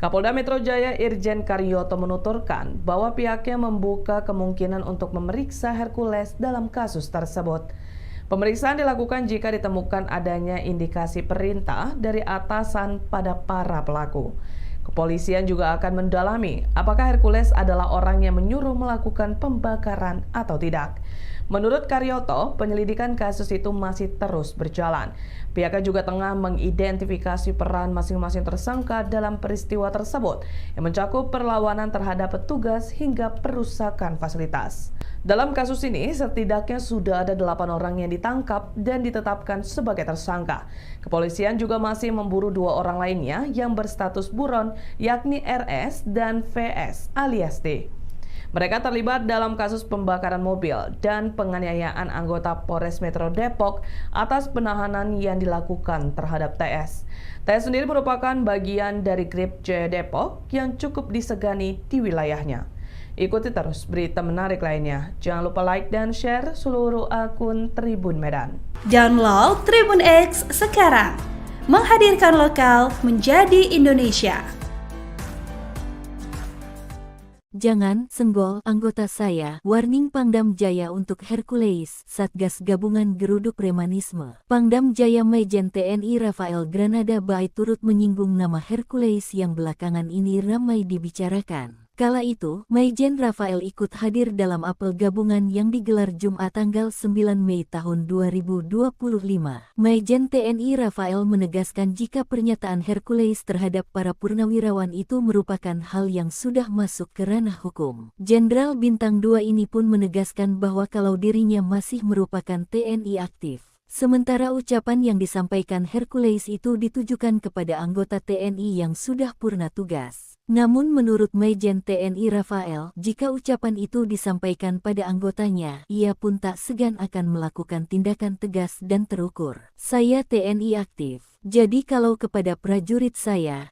D: Kapolda Metro Jaya Irjen Karyoto menuturkan bahwa pihaknya membuka kemungkinan untuk memeriksa Hercules dalam kasus tersebut. Pemeriksaan dilakukan jika ditemukan adanya indikasi perintah dari atasan pada para pelaku. Kepolisian juga akan mendalami apakah Hercules adalah orang yang menyuruh melakukan pembakaran atau tidak. Menurut Karyoto, penyelidikan kasus itu masih terus berjalan. Pihaknya juga tengah mengidentifikasi peran masing-masing tersangka dalam peristiwa tersebut yang mencakup perlawanan terhadap petugas hingga perusakan fasilitas. Dalam kasus ini, setidaknya sudah ada 8 orang yang ditangkap dan ditetapkan sebagai tersangka. Kepolisian juga masih memburu 2 orang lainnya yang berstatus buron, yakni RS dan VS alias D. Mereka terlibat dalam kasus pembakaran mobil dan penganiayaan anggota Polres Metro Depok atas penahanan yang dilakukan terhadap TS. TS sendiri merupakan bagian dari Grip Jaya Depok yang cukup disegani di wilayahnya. Ikuti terus berita menarik lainnya. Jangan lupa like dan share seluruh akun Tribun Medan.
E: Download Tribun X sekarang. Menghadirkan lokal menjadi Indonesia.
A: Jangan senggol anggota saya. Warning Pangdam Jaya untuk Hercules, Satgas Gabungan Geruduk Premanisme. Pangdam Jaya Majen TNI Rafael Granada Bay turut menyinggung nama Hercules yang belakangan ini ramai dibicarakan. Kala itu, Majen Rafael ikut hadir dalam apel gabungan yang digelar Jumat tanggal 9 Mei tahun 2025. Majen TNI Rafael menegaskan jika pernyataan Hercules terhadap para purnawirawan itu merupakan hal yang sudah masuk ke ranah hukum. Jenderal Bintang 2 ini pun menegaskan bahwa kalau dirinya masih merupakan TNI aktif. Sementara ucapan yang disampaikan Hercules itu ditujukan kepada anggota TNI yang sudah purna tugas. Namun menurut Majen TNI Rafael, jika ucapan itu disampaikan pada anggotanya, ia pun tak segan akan melakukan tindakan tegas dan terukur. Saya TNI aktif. Jadi kalau kepada prajurit saya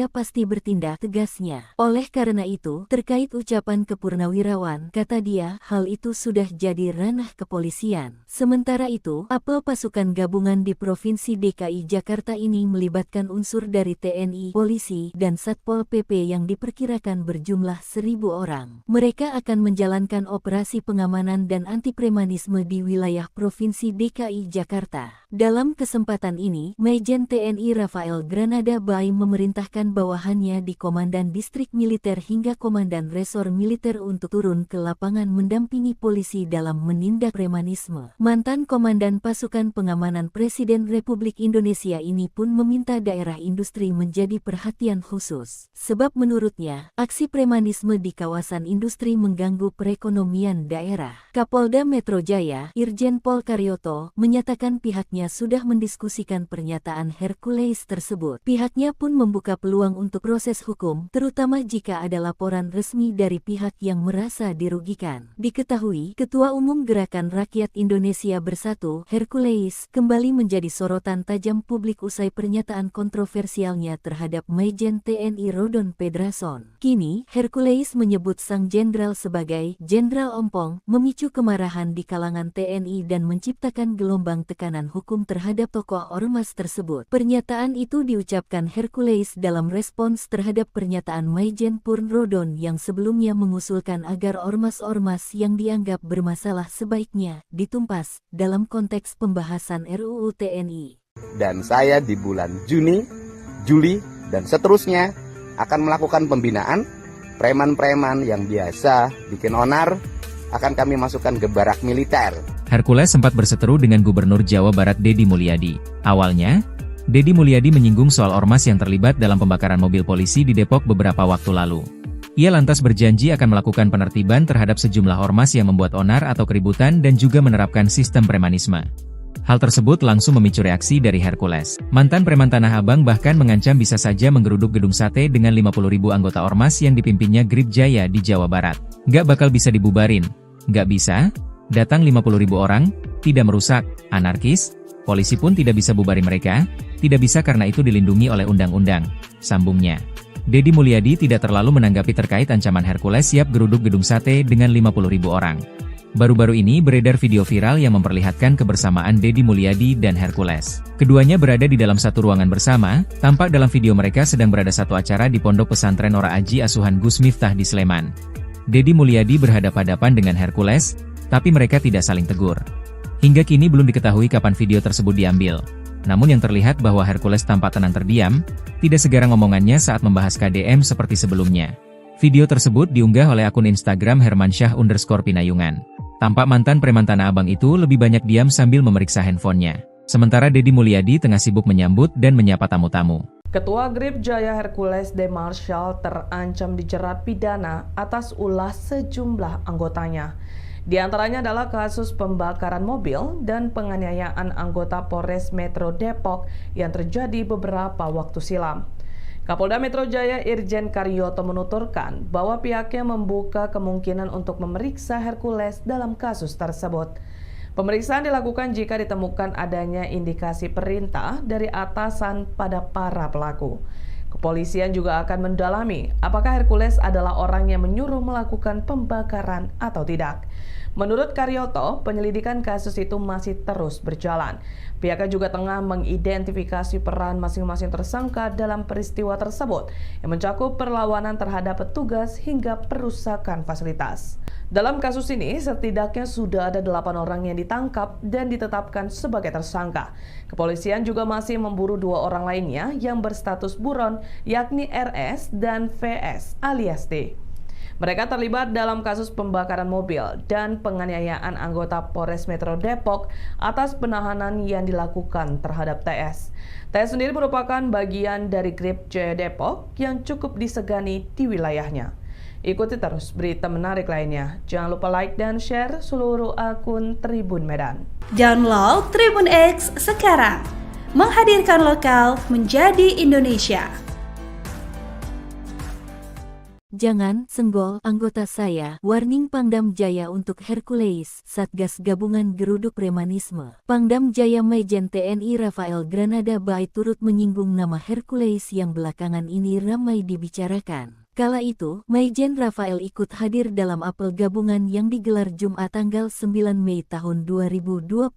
A: pasti bertindak tegasnya. Oleh karena itu, terkait ucapan kepurnawirawan, kata dia, hal itu sudah jadi ranah kepolisian. Sementara itu, apel pasukan gabungan di Provinsi DKI Jakarta ini melibatkan unsur dari TNI, polisi, dan Satpol PP yang diperkirakan berjumlah 1.000 orang. Mereka akan menjalankan operasi pengamanan dan anti-premanisme di wilayah Provinsi DKI Jakarta. Dalam kesempatan ini, Majen TNI Rafael Granada Bay memerintahkan bawahannya di Komandan Distrik Militer hingga Komandan Resor Militer untuk turun ke lapangan mendampingi polisi dalam menindak premanisme. Mantan Komandan Pasukan Pengamanan Presiden Republik Indonesia ini pun meminta daerah industri menjadi perhatian khusus. Sebab menurutnya, aksi premanisme di kawasan industri mengganggu perekonomian daerah. Kapolda Metro Jaya, Irjen Pol Karyoto, menyatakan pihaknya sudah mendiskusikan pernyataan Hercules tersebut. Pihaknya pun membuka peluang untuk proses hukum, terutama jika ada laporan resmi dari pihak yang merasa dirugikan. Diketahui, Ketua Umum Gerakan Rakyat Indonesia Bersatu, Hercules, kembali menjadi sorotan tajam publik usai pernyataan kontroversialnya terhadap Majen TNI Rodon Pedrason. Kini, Hercules menyebut sang jenderal sebagai Jenderal Ompong, memicu kemarahan di kalangan TNI dan menciptakan gelombang tekanan hukum terhadap tokoh ormas tersebut. Pernyataan itu diucapkan Hercules dalam respons terhadap pernyataan Majen Purn Rodon yang sebelumnya mengusulkan agar ormas-ormas yang dianggap bermasalah sebaiknya ditumpas dalam konteks pembahasan RUU TNI.
B: Dan saya di bulan Juni, Juli, dan seterusnya akan melakukan pembinaan preman-preman yang biasa bikin onar, akan kami masukkan ke barak militer.
C: Hercules sempat berseteru dengan Gubernur Jawa Barat Deddy Mulyadi. Awalnya, Deddy Mulyadi menyinggung soal ormas yang terlibat dalam pembakaran mobil polisi di Depok beberapa waktu lalu. Ia lantas berjanji akan melakukan penertiban terhadap sejumlah ormas yang membuat onar atau keributan dan juga menerapkan sistem premanisme. Hal tersebut langsung memicu reaksi dari Hercules. Mantan preman Tanah Abang bahkan mengancam bisa saja menggeruduk gedung sate dengan 50.000 anggota ormas yang dipimpinnya Grip Jaya di Jawa Barat. Nggak bakal bisa dibubarin. Nggak bisa? Datang 50.000 orang, tidak merusak, anarkis, polisi pun tidak bisa bubarin mereka, tidak bisa karena itu dilindungi oleh undang-undang, sambungnya. Deddy Mulyadi tidak terlalu menanggapi terkait ancaman Hercules siap geruduk gedung sate dengan 50.000 orang. Baru-baru ini beredar video viral yang memperlihatkan kebersamaan Deddy Mulyadi dan Hercules. Keduanya berada di dalam satu ruangan bersama, tampak dalam video mereka sedang berada satu acara di Pondok Pesantren Ora Aji asuhan Gus Miftah di Sleman. Deddy Mulyadi berhadapan-hadapan dengan Hercules, tapi mereka tidak saling tegur. Hingga kini belum diketahui kapan video tersebut diambil. Namun yang terlihat bahwa Hercules tampak tenang terdiam, tidak segarang omongannya saat membahas KDM seperti sebelumnya. Video tersebut diunggah oleh akun Instagram Hermansyah_Pinayungan. Tampak mantan preman Tanah Abang itu lebih banyak diam sambil memeriksa handphonenya. Sementara Deddy Mulyadi tengah sibuk menyambut dan menyapa tamu-tamu.
D: Ketua Grip Jaya Hercules De Marshall terancam dijerat pidana atas ulah sejumlah anggotanya. Di antaranya adalah kasus pembakaran mobil dan penganiayaan anggota Polres Metro Depok yang terjadi beberapa waktu silam. Kapolda Metro Jaya Irjen Karyoto menuturkan bahwa pihaknya membuka kemungkinan untuk memeriksa Hercules dalam kasus tersebut. Pemeriksaan dilakukan jika ditemukan adanya indikasi perintah dari atasan pada para pelaku. Kepolisian juga akan mendalami apakah Hercules adalah orang yang menyuruh melakukan pembakaran atau tidak. Menurut Karyoto, penyelidikan kasus itu masih terus berjalan. Pihaknya juga tengah mengidentifikasi peran masing-masing tersangka dalam peristiwa tersebut yang mencakup perlawanan terhadap petugas hingga perusakan fasilitas. Dalam kasus ini, setidaknya sudah ada 8 orang yang ditangkap dan ditetapkan sebagai tersangka. Kepolisian juga masih memburu 2 orang lainnya yang berstatus buron, yakni RS dan VS alias D. Mereka terlibat dalam kasus pembakaran mobil dan penganiayaan anggota Polres Metro Depok atas penahanan yang dilakukan terhadap TS. TS sendiri merupakan bagian dari Grip Jaya Depok yang cukup disegani di wilayahnya. Ikuti terus berita menarik lainnya. Jangan lupa like dan share seluruh akun Tribun Medan.
E: Download Tribun X sekarang. Menghadirkan lokal menjadi Indonesia.
A: Jangan senggol anggota saya. Warning Pangdam Jaya untuk Hercules, Satgas Gabungan Geruduk Premanisme. Pangdam Jaya Majen TNI Rafael Granada Bay turut menyinggung nama Hercules yang belakangan ini ramai dibicarakan. Kala itu, Majen Rafael ikut hadir dalam apel gabungan yang digelar Jumat tanggal 9 Mei tahun 2025.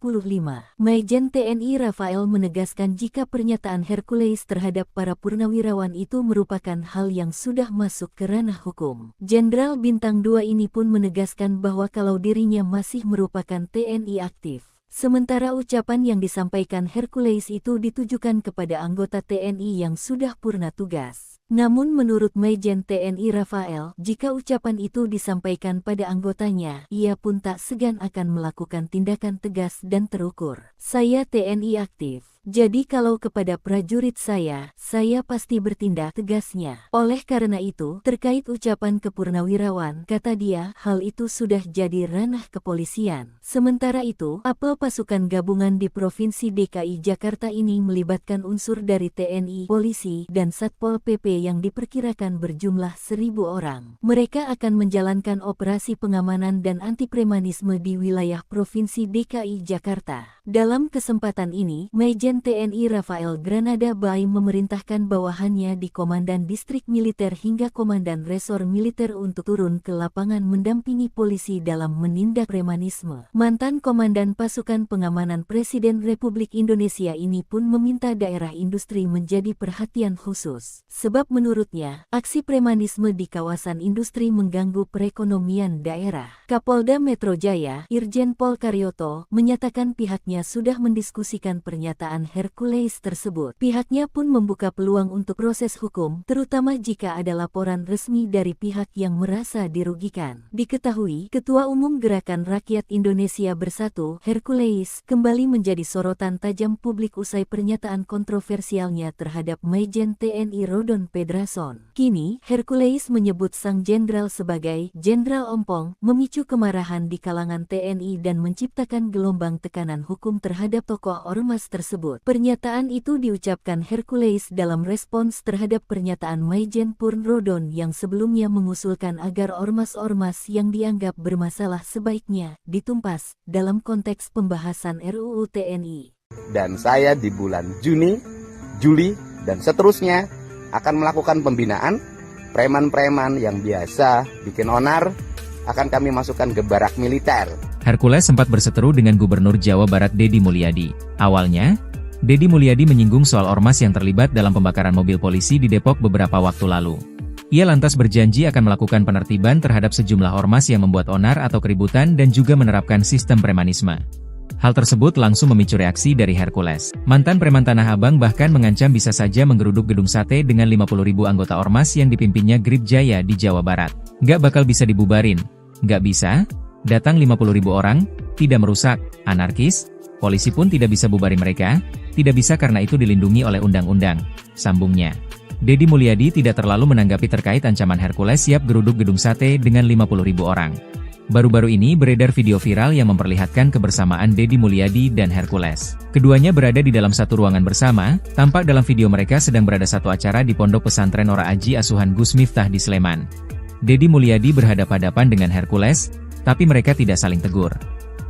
A: Majen TNI Rafael menegaskan jika pernyataan Hercules terhadap para purnawirawan itu merupakan hal yang sudah masuk ke ranah hukum. Jenderal Bintang 2 ini pun menegaskan bahwa kalau dirinya masih merupakan TNI aktif. Sementara ucapan yang disampaikan Hercules itu ditujukan kepada anggota TNI yang sudah purna tugas. Namun menurut Majen TNI Rafael, jika ucapan itu disampaikan pada anggotanya, ia pun tak segan akan melakukan tindakan tegas dan terukur. Saya TNI aktif. Jadi kalau kepada prajurit saya pasti bertindak tegasnya. Oleh karena itu, terkait ucapan kepurnawirawan, kata dia, hal itu sudah jadi ranah kepolisian. Sementara itu, apel pasukan gabungan di Provinsi DKI Jakarta ini melibatkan unsur dari TNI, polisi, dan Satpol PP yang diperkirakan berjumlah 1.000 orang. Mereka akan menjalankan operasi pengamanan dan anti-premanisme di wilayah Provinsi DKI Jakarta. Dalam kesempatan ini, Majen TNI Rafael Granada Bay memerintahkan bawahannya di Komandan Distrik Militer hingga Komandan Resor Militer untuk turun ke lapangan mendampingi polisi dalam menindak premanisme. Mantan Komandan Pasukan Pengamanan Presiden Republik Indonesia ini pun meminta daerah industri menjadi perhatian khusus. Sebab menurutnya, aksi premanisme di kawasan industri mengganggu perekonomian daerah. Kapolda Metro Jaya, Irjen Pol Karyoto, menyatakan pihaknya sudah mendiskusikan pernyataan Hercules tersebut. Pihaknya pun membuka peluang untuk proses hukum, terutama jika ada laporan resmi dari pihak yang merasa dirugikan. Diketahui, Ketua Umum Gerakan Rakyat Indonesia Bersatu, Hercules, kembali menjadi sorotan tajam publik usai pernyataan kontroversialnya terhadap Majen TNI Rodon Pedrason. Kini, Hercules menyebut sang jenderal sebagai Jenderal Ompong, memicu kemarahan di kalangan TNI dan menciptakan gelombang tekanan hukum hukum terhadap tokoh ormas tersebut. Pernyataan itu diucapkan Hercules dalam respons terhadap pernyataan Maijen Purnrodon yang sebelumnya mengusulkan agar ormas-ormas yang dianggap bermasalah sebaiknya ditumpas dalam konteks pembahasan RUU TNI.
B: Dan saya di bulan Juni, Juli, dan seterusnya akan melakukan pembinaan preman-preman yang biasa bikin onar, akan kami masukkan ke barak militer.
C: Hercules sempat berseteru dengan Gubernur Jawa Barat Deddy Mulyadi. Awalnya, Deddy Mulyadi menyinggung soal ormas yang terlibat dalam pembakaran mobil polisi di Depok beberapa waktu lalu. Ia lantas berjanji akan melakukan penertiban terhadap sejumlah ormas yang membuat onar atau keributan dan juga menerapkan sistem premanisme. Hal tersebut langsung memicu reaksi dari Hercules. Mantan preman Tanah Abang bahkan mengancam bisa saja menggeruduk gedung sate dengan 50.000 anggota ormas yang dipimpinnya Grip Jaya di Jawa Barat. Nggak bakal bisa dibubarin. Nggak bisa? Datang 50.000 orang, tidak merusak, anarkis, polisi pun tidak bisa bubarin mereka, tidak bisa karena itu dilindungi oleh undang-undang, sambungnya. Deddy Mulyadi tidak terlalu menanggapi terkait ancaman Hercules siap geruduk gedung sate dengan 50.000 orang. Baru-baru ini beredar video viral yang memperlihatkan kebersamaan Deddy Mulyadi dan Hercules. Keduanya berada di dalam satu ruangan bersama, tampak dalam video mereka sedang berada satu acara di Pondok Pesantren Ora Aji asuhan Gus Miftah di Sleman. Deddy Mulyadi berhadapan-hadapan dengan Hercules, tapi mereka tidak saling tegur.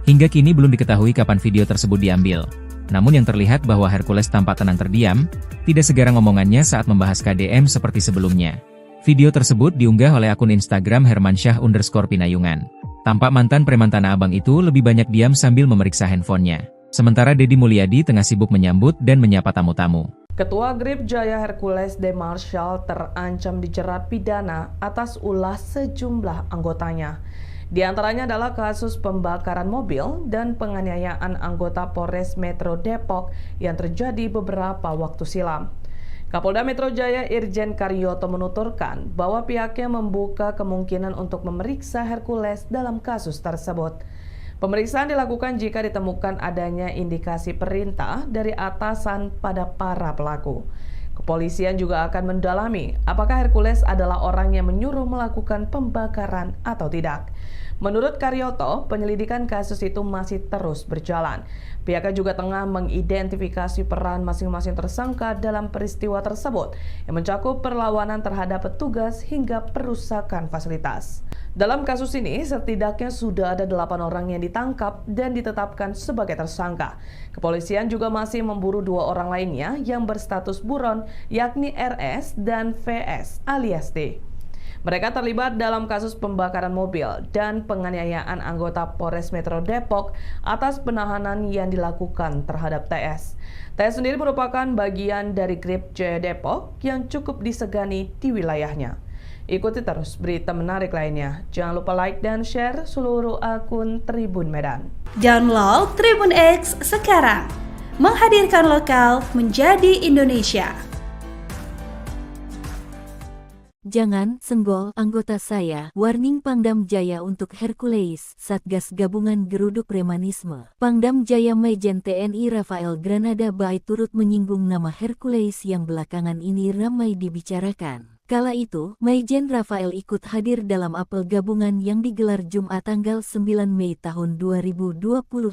C: Hingga kini belum diketahui kapan video tersebut diambil. Namun yang terlihat bahwa Hercules tampak tenang terdiam, tidak segarang omongannya saat membahas KDM seperti sebelumnya. Video tersebut diunggah oleh akun Instagram Hermansyah_Pinayungan. Tampak mantan preman Tanah Abang itu lebih banyak diam sambil memeriksa handphonenya. Sementara Deddy Mulyadi tengah sibuk menyambut dan menyapa tamu-tamu.
D: Ketua Grip Jaya Hercules De Marshall terancam dijerat pidana atas ulah sejumlah anggotanya. Di antaranya adalah kasus pembakaran mobil dan penganiayaan anggota Polres Metro Depok yang terjadi beberapa waktu silam. Kapolda Metro Jaya Irjen Karyoto menuturkan bahwa pihaknya membuka kemungkinan untuk memeriksa Hercules dalam kasus tersebut. Pemeriksaan dilakukan jika ditemukan adanya indikasi perintah dari atasan pada para pelaku. Kepolisian juga akan mendalami apakah Hercules adalah orang yang menyuruh melakukan pembakaran atau tidak. Menurut Karyoto, penyelidikan kasus itu masih terus berjalan. Pihaknya juga tengah mengidentifikasi peran masing-masing tersangka dalam peristiwa tersebut yang mencakup perlawanan terhadap petugas hingga perusakan fasilitas. Dalam kasus ini, setidaknya sudah ada 8 orang yang ditangkap dan ditetapkan sebagai tersangka. Kepolisian juga masih memburu 2 orang lainnya yang berstatus buron, yakni RS dan VS alias D. Mereka terlibat dalam kasus pembakaran mobil dan penganiayaan anggota Polres Metro Depok atas penahanan yang dilakukan terhadap TS. TS sendiri merupakan bagian dari Grip Jaya Depok yang cukup disegani di wilayahnya. Ikuti terus berita menarik lainnya. Jangan lupa like dan share seluruh akun Tribun Medan.
E: Download Tribun X sekarang. Menghadirkan lokal menjadi Indonesia.
A: Jangan senggol anggota saya. Warning Pangdam Jaya untuk Hercules, Satgas Gabungan Geruduk Premanisme. Pangdam Jaya Maijen TNI Rafael Granada Bay turut menyinggung nama Hercules yang belakangan ini ramai dibicarakan. Kala itu, Maijen Rafael ikut hadir dalam apel gabungan yang digelar Jumat tanggal 9 Mei tahun 2025.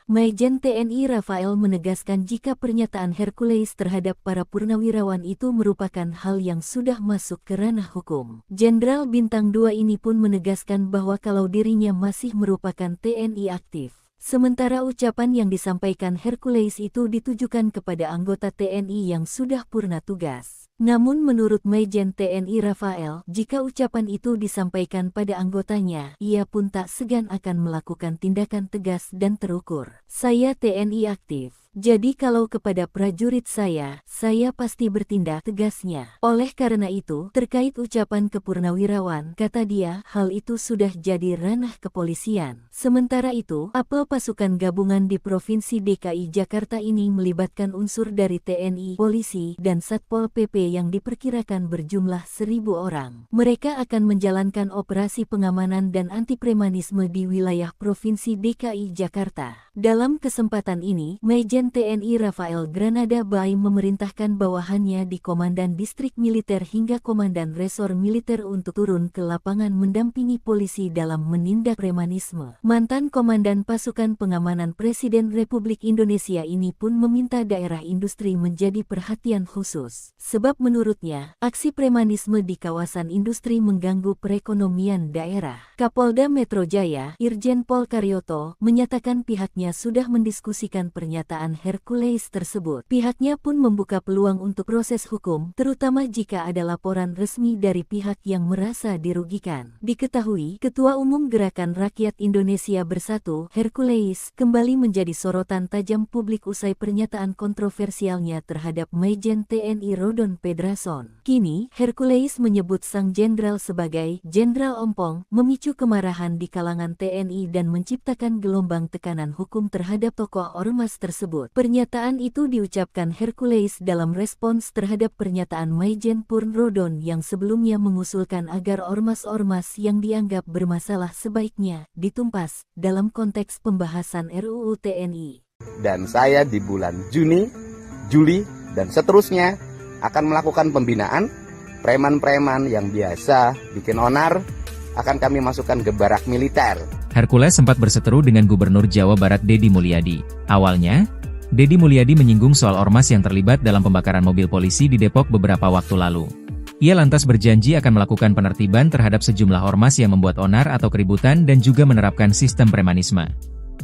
A: Maijen TNI Rafael menegaskan jika pernyataan Hercules terhadap para purnawirawan itu merupakan hal yang sudah masuk ke ranah hukum. Jenderal Bintang 2 ini pun menegaskan bahwa kalau dirinya masih merupakan TNI aktif. Sementara ucapan yang disampaikan Hercules itu ditujukan kepada anggota TNI yang sudah purna tugas. Namun menurut Maijen TNI Rafael, jika ucapan itu disampaikan pada anggotanya, ia pun tak segan akan melakukan tindakan tegas dan terukur. Saya TNI aktif. Jadi kalau kepada prajurit saya pasti bertindak tegasnya. Oleh karena itu, terkait ucapan kepurnawirawan, kata dia, hal itu sudah jadi ranah kepolisian. Sementara itu, apel pasukan gabungan di Provinsi DKI Jakarta ini melibatkan unsur dari TNI, polisi, dan Satpol PP yang diperkirakan berjumlah 1.000 orang. Mereka akan menjalankan operasi pengamanan dan anti-premanisme di wilayah Provinsi DKI Jakarta. Dalam kesempatan ini, Maijen Majen TNI Rafael Granada Bay memerintahkan bawahannya di Komandan Distrik Militer hingga Komandan Resor Militer untuk turun ke lapangan mendampingi polisi dalam menindak premanisme. Mantan Komandan Pasukan Pengamanan Presiden Republik Indonesia ini pun meminta daerah industri menjadi perhatian khusus. Sebab menurutnya, aksi premanisme di kawasan industri mengganggu perekonomian daerah. Kapolda Metro Jaya, Irjen Pol Karyoto, menyatakan pihaknya sudah mendiskusikan pernyataan Hercules tersebut. Pihaknya pun membuka peluang untuk proses hukum, terutama jika ada laporan resmi dari pihak yang merasa dirugikan. Diketahui, Ketua Umum Gerakan Rakyat Indonesia Bersatu, Hercules, kembali menjadi sorotan tajam publik usai pernyataan kontroversialnya terhadap Majen TNI Rodon Pedrason. Kini, Hercules menyebut sang jenderal sebagai Jenderal Ompong, memicu kemarahan di kalangan TNI dan menciptakan gelombang tekanan hukum terhadap tokoh ormas tersebut. Pernyataan itu diucapkan Hercules dalam respons terhadap pernyataan Majen Purn Rodon yang sebelumnya mengusulkan agar ormas-ormas yang dianggap bermasalah sebaiknya ditumpas dalam konteks pembahasan RUU TNI.
B: Dan saya di bulan Juni, Juli, dan seterusnya akan melakukan pembinaan preman-preman yang biasa bikin onar, akan kami masukkan ke barak militer.
C: Hercules sempat berseteru dengan Gubernur Jawa Barat Deddy Mulyadi. Awalnya, Deddy Mulyadi menyinggung soal ormas yang terlibat dalam pembakaran mobil polisi di Depok beberapa waktu lalu. Ia lantas berjanji akan melakukan penertiban terhadap sejumlah ormas yang membuat onar atau keributan dan juga menerapkan sistem premanisme.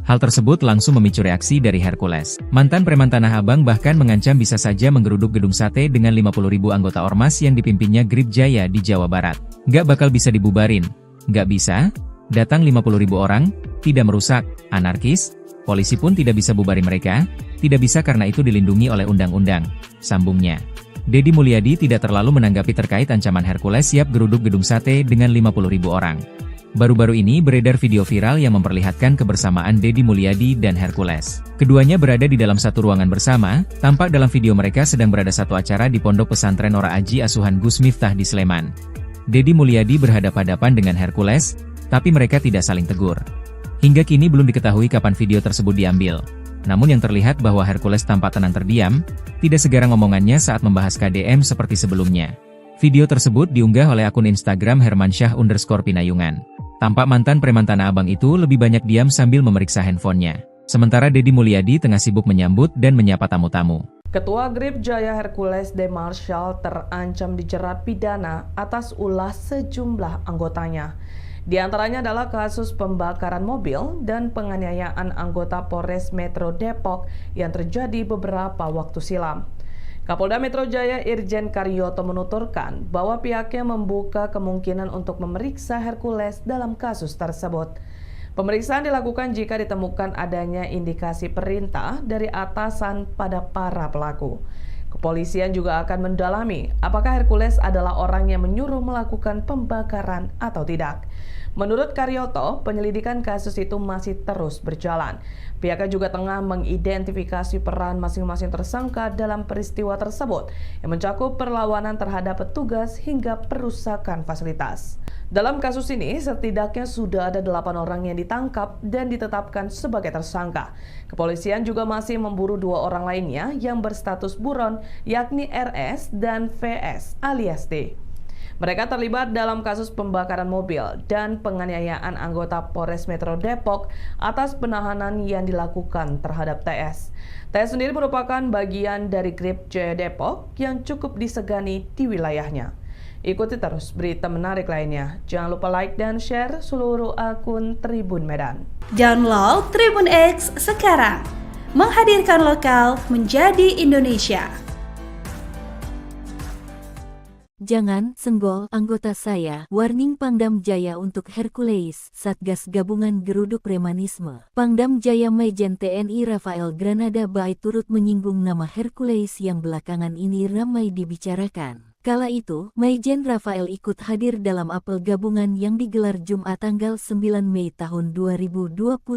C: Hal tersebut langsung memicu reaksi dari Hercules. Mantan preman Tanah Abang bahkan mengancam bisa saja menggeruduk gedung sate dengan 50.000 anggota ormas yang dipimpinnya Grip Jaya di Jawa Barat. Nggak bakal bisa dibubarin. Nggak bisa? Datang 50.000 orang, tidak merusak, anarkis, polisi pun tidak bisa bubarin mereka, tidak bisa karena itu dilindungi oleh undang-undang, sambungnya. Deddy Mulyadi tidak terlalu menanggapi terkait ancaman Hercules siap geruduk gedung sate dengan 50.000 orang. Baru-baru ini beredar video viral yang memperlihatkan kebersamaan Deddy Mulyadi dan Hercules. Keduanya berada di dalam satu ruangan bersama, tampak dalam video mereka sedang berada satu acara di Pondok Pesantren Ora Aji Asuhan Gus Miftah di Sleman. Deddy Mulyadi berhadapan-hadapan dengan Hercules, tapi mereka tidak saling tegur. Hingga kini belum diketahui kapan video tersebut diambil. Namun yang terlihat bahwa Hercules tampak tenang terdiam, tidak segarang omongannya saat membahas KDM seperti sebelumnya. Video tersebut diunggah oleh akun Instagram Hermansyah_Pinayungan. Tampak mantan preman Tanah Abang itu lebih banyak diam sambil memeriksa handphonenya. Sementara Deddy Mulyadi tengah sibuk menyambut dan menyapa tamu-tamu.
D: Ketua Grip Jaya Hercules De Marshall terancam dijerat pidana atas ulah sejumlah anggotanya. Di antaranya adalah kasus pembakaran mobil dan penganiayaan anggota Polres Metro Depok yang terjadi beberapa waktu silam. Kapolda Metro Jaya Irjen Karyoto menuturkan bahwa pihaknya membuka kemungkinan untuk memeriksa Hercules dalam kasus tersebut. Pemeriksaan dilakukan jika ditemukan adanya indikasi perintah dari atasan pada para pelaku. Kepolisian juga akan mendalami apakah Hercules adalah orang yang menyuruh melakukan pembakaran atau tidak. Menurut Karyoto, penyelidikan kasus itu masih terus berjalan. Pihaknya juga tengah mengidentifikasi peran masing-masing tersangka dalam peristiwa tersebut yang mencakup perlawanan terhadap petugas hingga perusakan fasilitas. Dalam kasus ini, setidaknya sudah ada 8 orang yang ditangkap dan ditetapkan sebagai tersangka. Kepolisian juga masih memburu 2 orang lainnya yang berstatus buron, yakni RS dan VS alias D. Mereka terlibat dalam kasus pembakaran mobil dan penganiayaan anggota Polres Metro Depok atas penahanan yang dilakukan terhadap TS. TS sendiri merupakan bagian dari Grip Jaya Depok yang cukup disegani di wilayahnya. Ikuti terus berita menarik lainnya. Jangan lupa like dan share seluruh akun Tribun Medan.
E: Download Tribun X sekarang. Menghadirkan lokal menjadi Indonesia.
A: Jangan senggol anggota saya. Warning Pangdam Jaya untuk Hercules, Satgas Gabungan Geruduk Premanisme. Pangdam Jaya Majen TNI Rafael Granada Bay turut menyinggung nama Hercules yang belakangan ini ramai dibicarakan. Kala itu, Majen Rafael ikut hadir dalam apel gabungan yang digelar Jumat tanggal 9 Mei tahun 2025.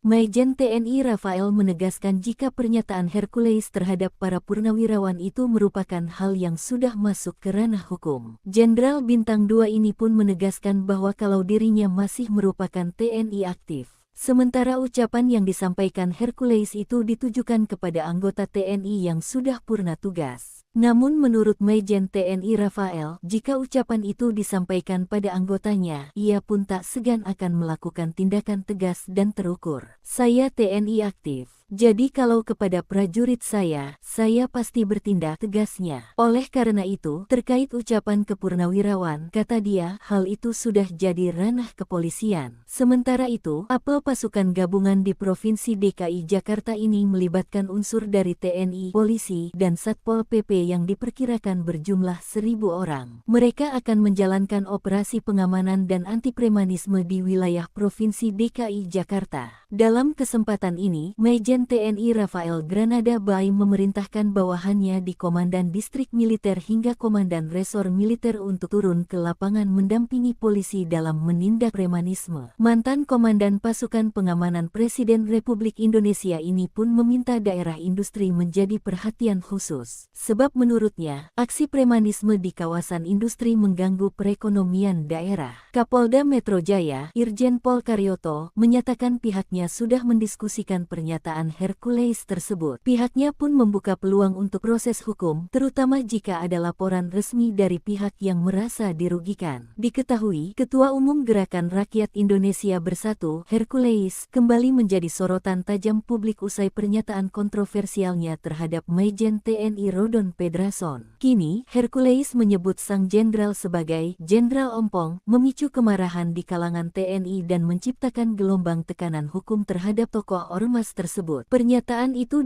A: Majen TNI Rafael menegaskan jika pernyataan Hercules terhadap para purnawirawan itu merupakan hal yang sudah masuk ke ranah hukum. Jenderal Bintang 2 ini pun menegaskan bahwa kalau dirinya masih merupakan TNI aktif, Sementara ucapan yang disampaikan Hercules itu ditujukan kepada anggota TNI yang sudah purna tugas. Namun menurut Majen TNI Rafael, jika ucapan itu disampaikan pada anggotanya, ia pun tak segan akan melakukan tindakan tegas dan terukur. Saya TNI aktif. Jadi kalau kepada prajurit saya pasti bertindak tegasnya. Oleh karena itu, terkait ucapan kepurnawirawan, kata dia, hal itu sudah jadi ranah kepolisian. Sementara itu, apel pasukan gabungan di Provinsi DKI Jakarta ini melibatkan unsur dari TNI, polisi, dan Satpol PP yang diperkirakan berjumlah 1.000 orang. Mereka akan menjalankan operasi pengamanan dan anti-premanisme di wilayah Provinsi DKI Jakarta. Dalam kesempatan ini, Majen TNI Rafael Granada Bay memerintahkan bawahannya di Komandan Distrik Militer hingga Komandan Resor Militer untuk turun ke lapangan mendampingi polisi dalam menindak premanisme. Mantan Komandan Pasukan Pengamanan Presiden Republik Indonesia ini pun meminta daerah industri menjadi perhatian khusus. Sebab menurutnya, aksi premanisme di kawasan industri mengganggu perekonomian daerah. Kapolda Metro Jaya, Irjen Pol Karyoto, menyatakan pihaknya sudah mendiskusikan pernyataan Hercules tersebut. Pihaknya pun membuka peluang untuk proses hukum, terutama jika ada laporan resmi dari pihak yang merasa dirugikan. Diketahui, Ketua Umum Gerakan Rakyat Indonesia Bersatu, Hercules, kembali menjadi sorotan tajam publik usai pernyataan kontroversialnya terhadap Majen TNI Rodon Pedrason. Kini, Hercules menyebut sang jenderal sebagai Jenderal Ompong, memicu kemarahan di kalangan TNI dan menciptakan gelombang tekanan hukum terhadap tokoh ormas tersebut. Pernyataan itu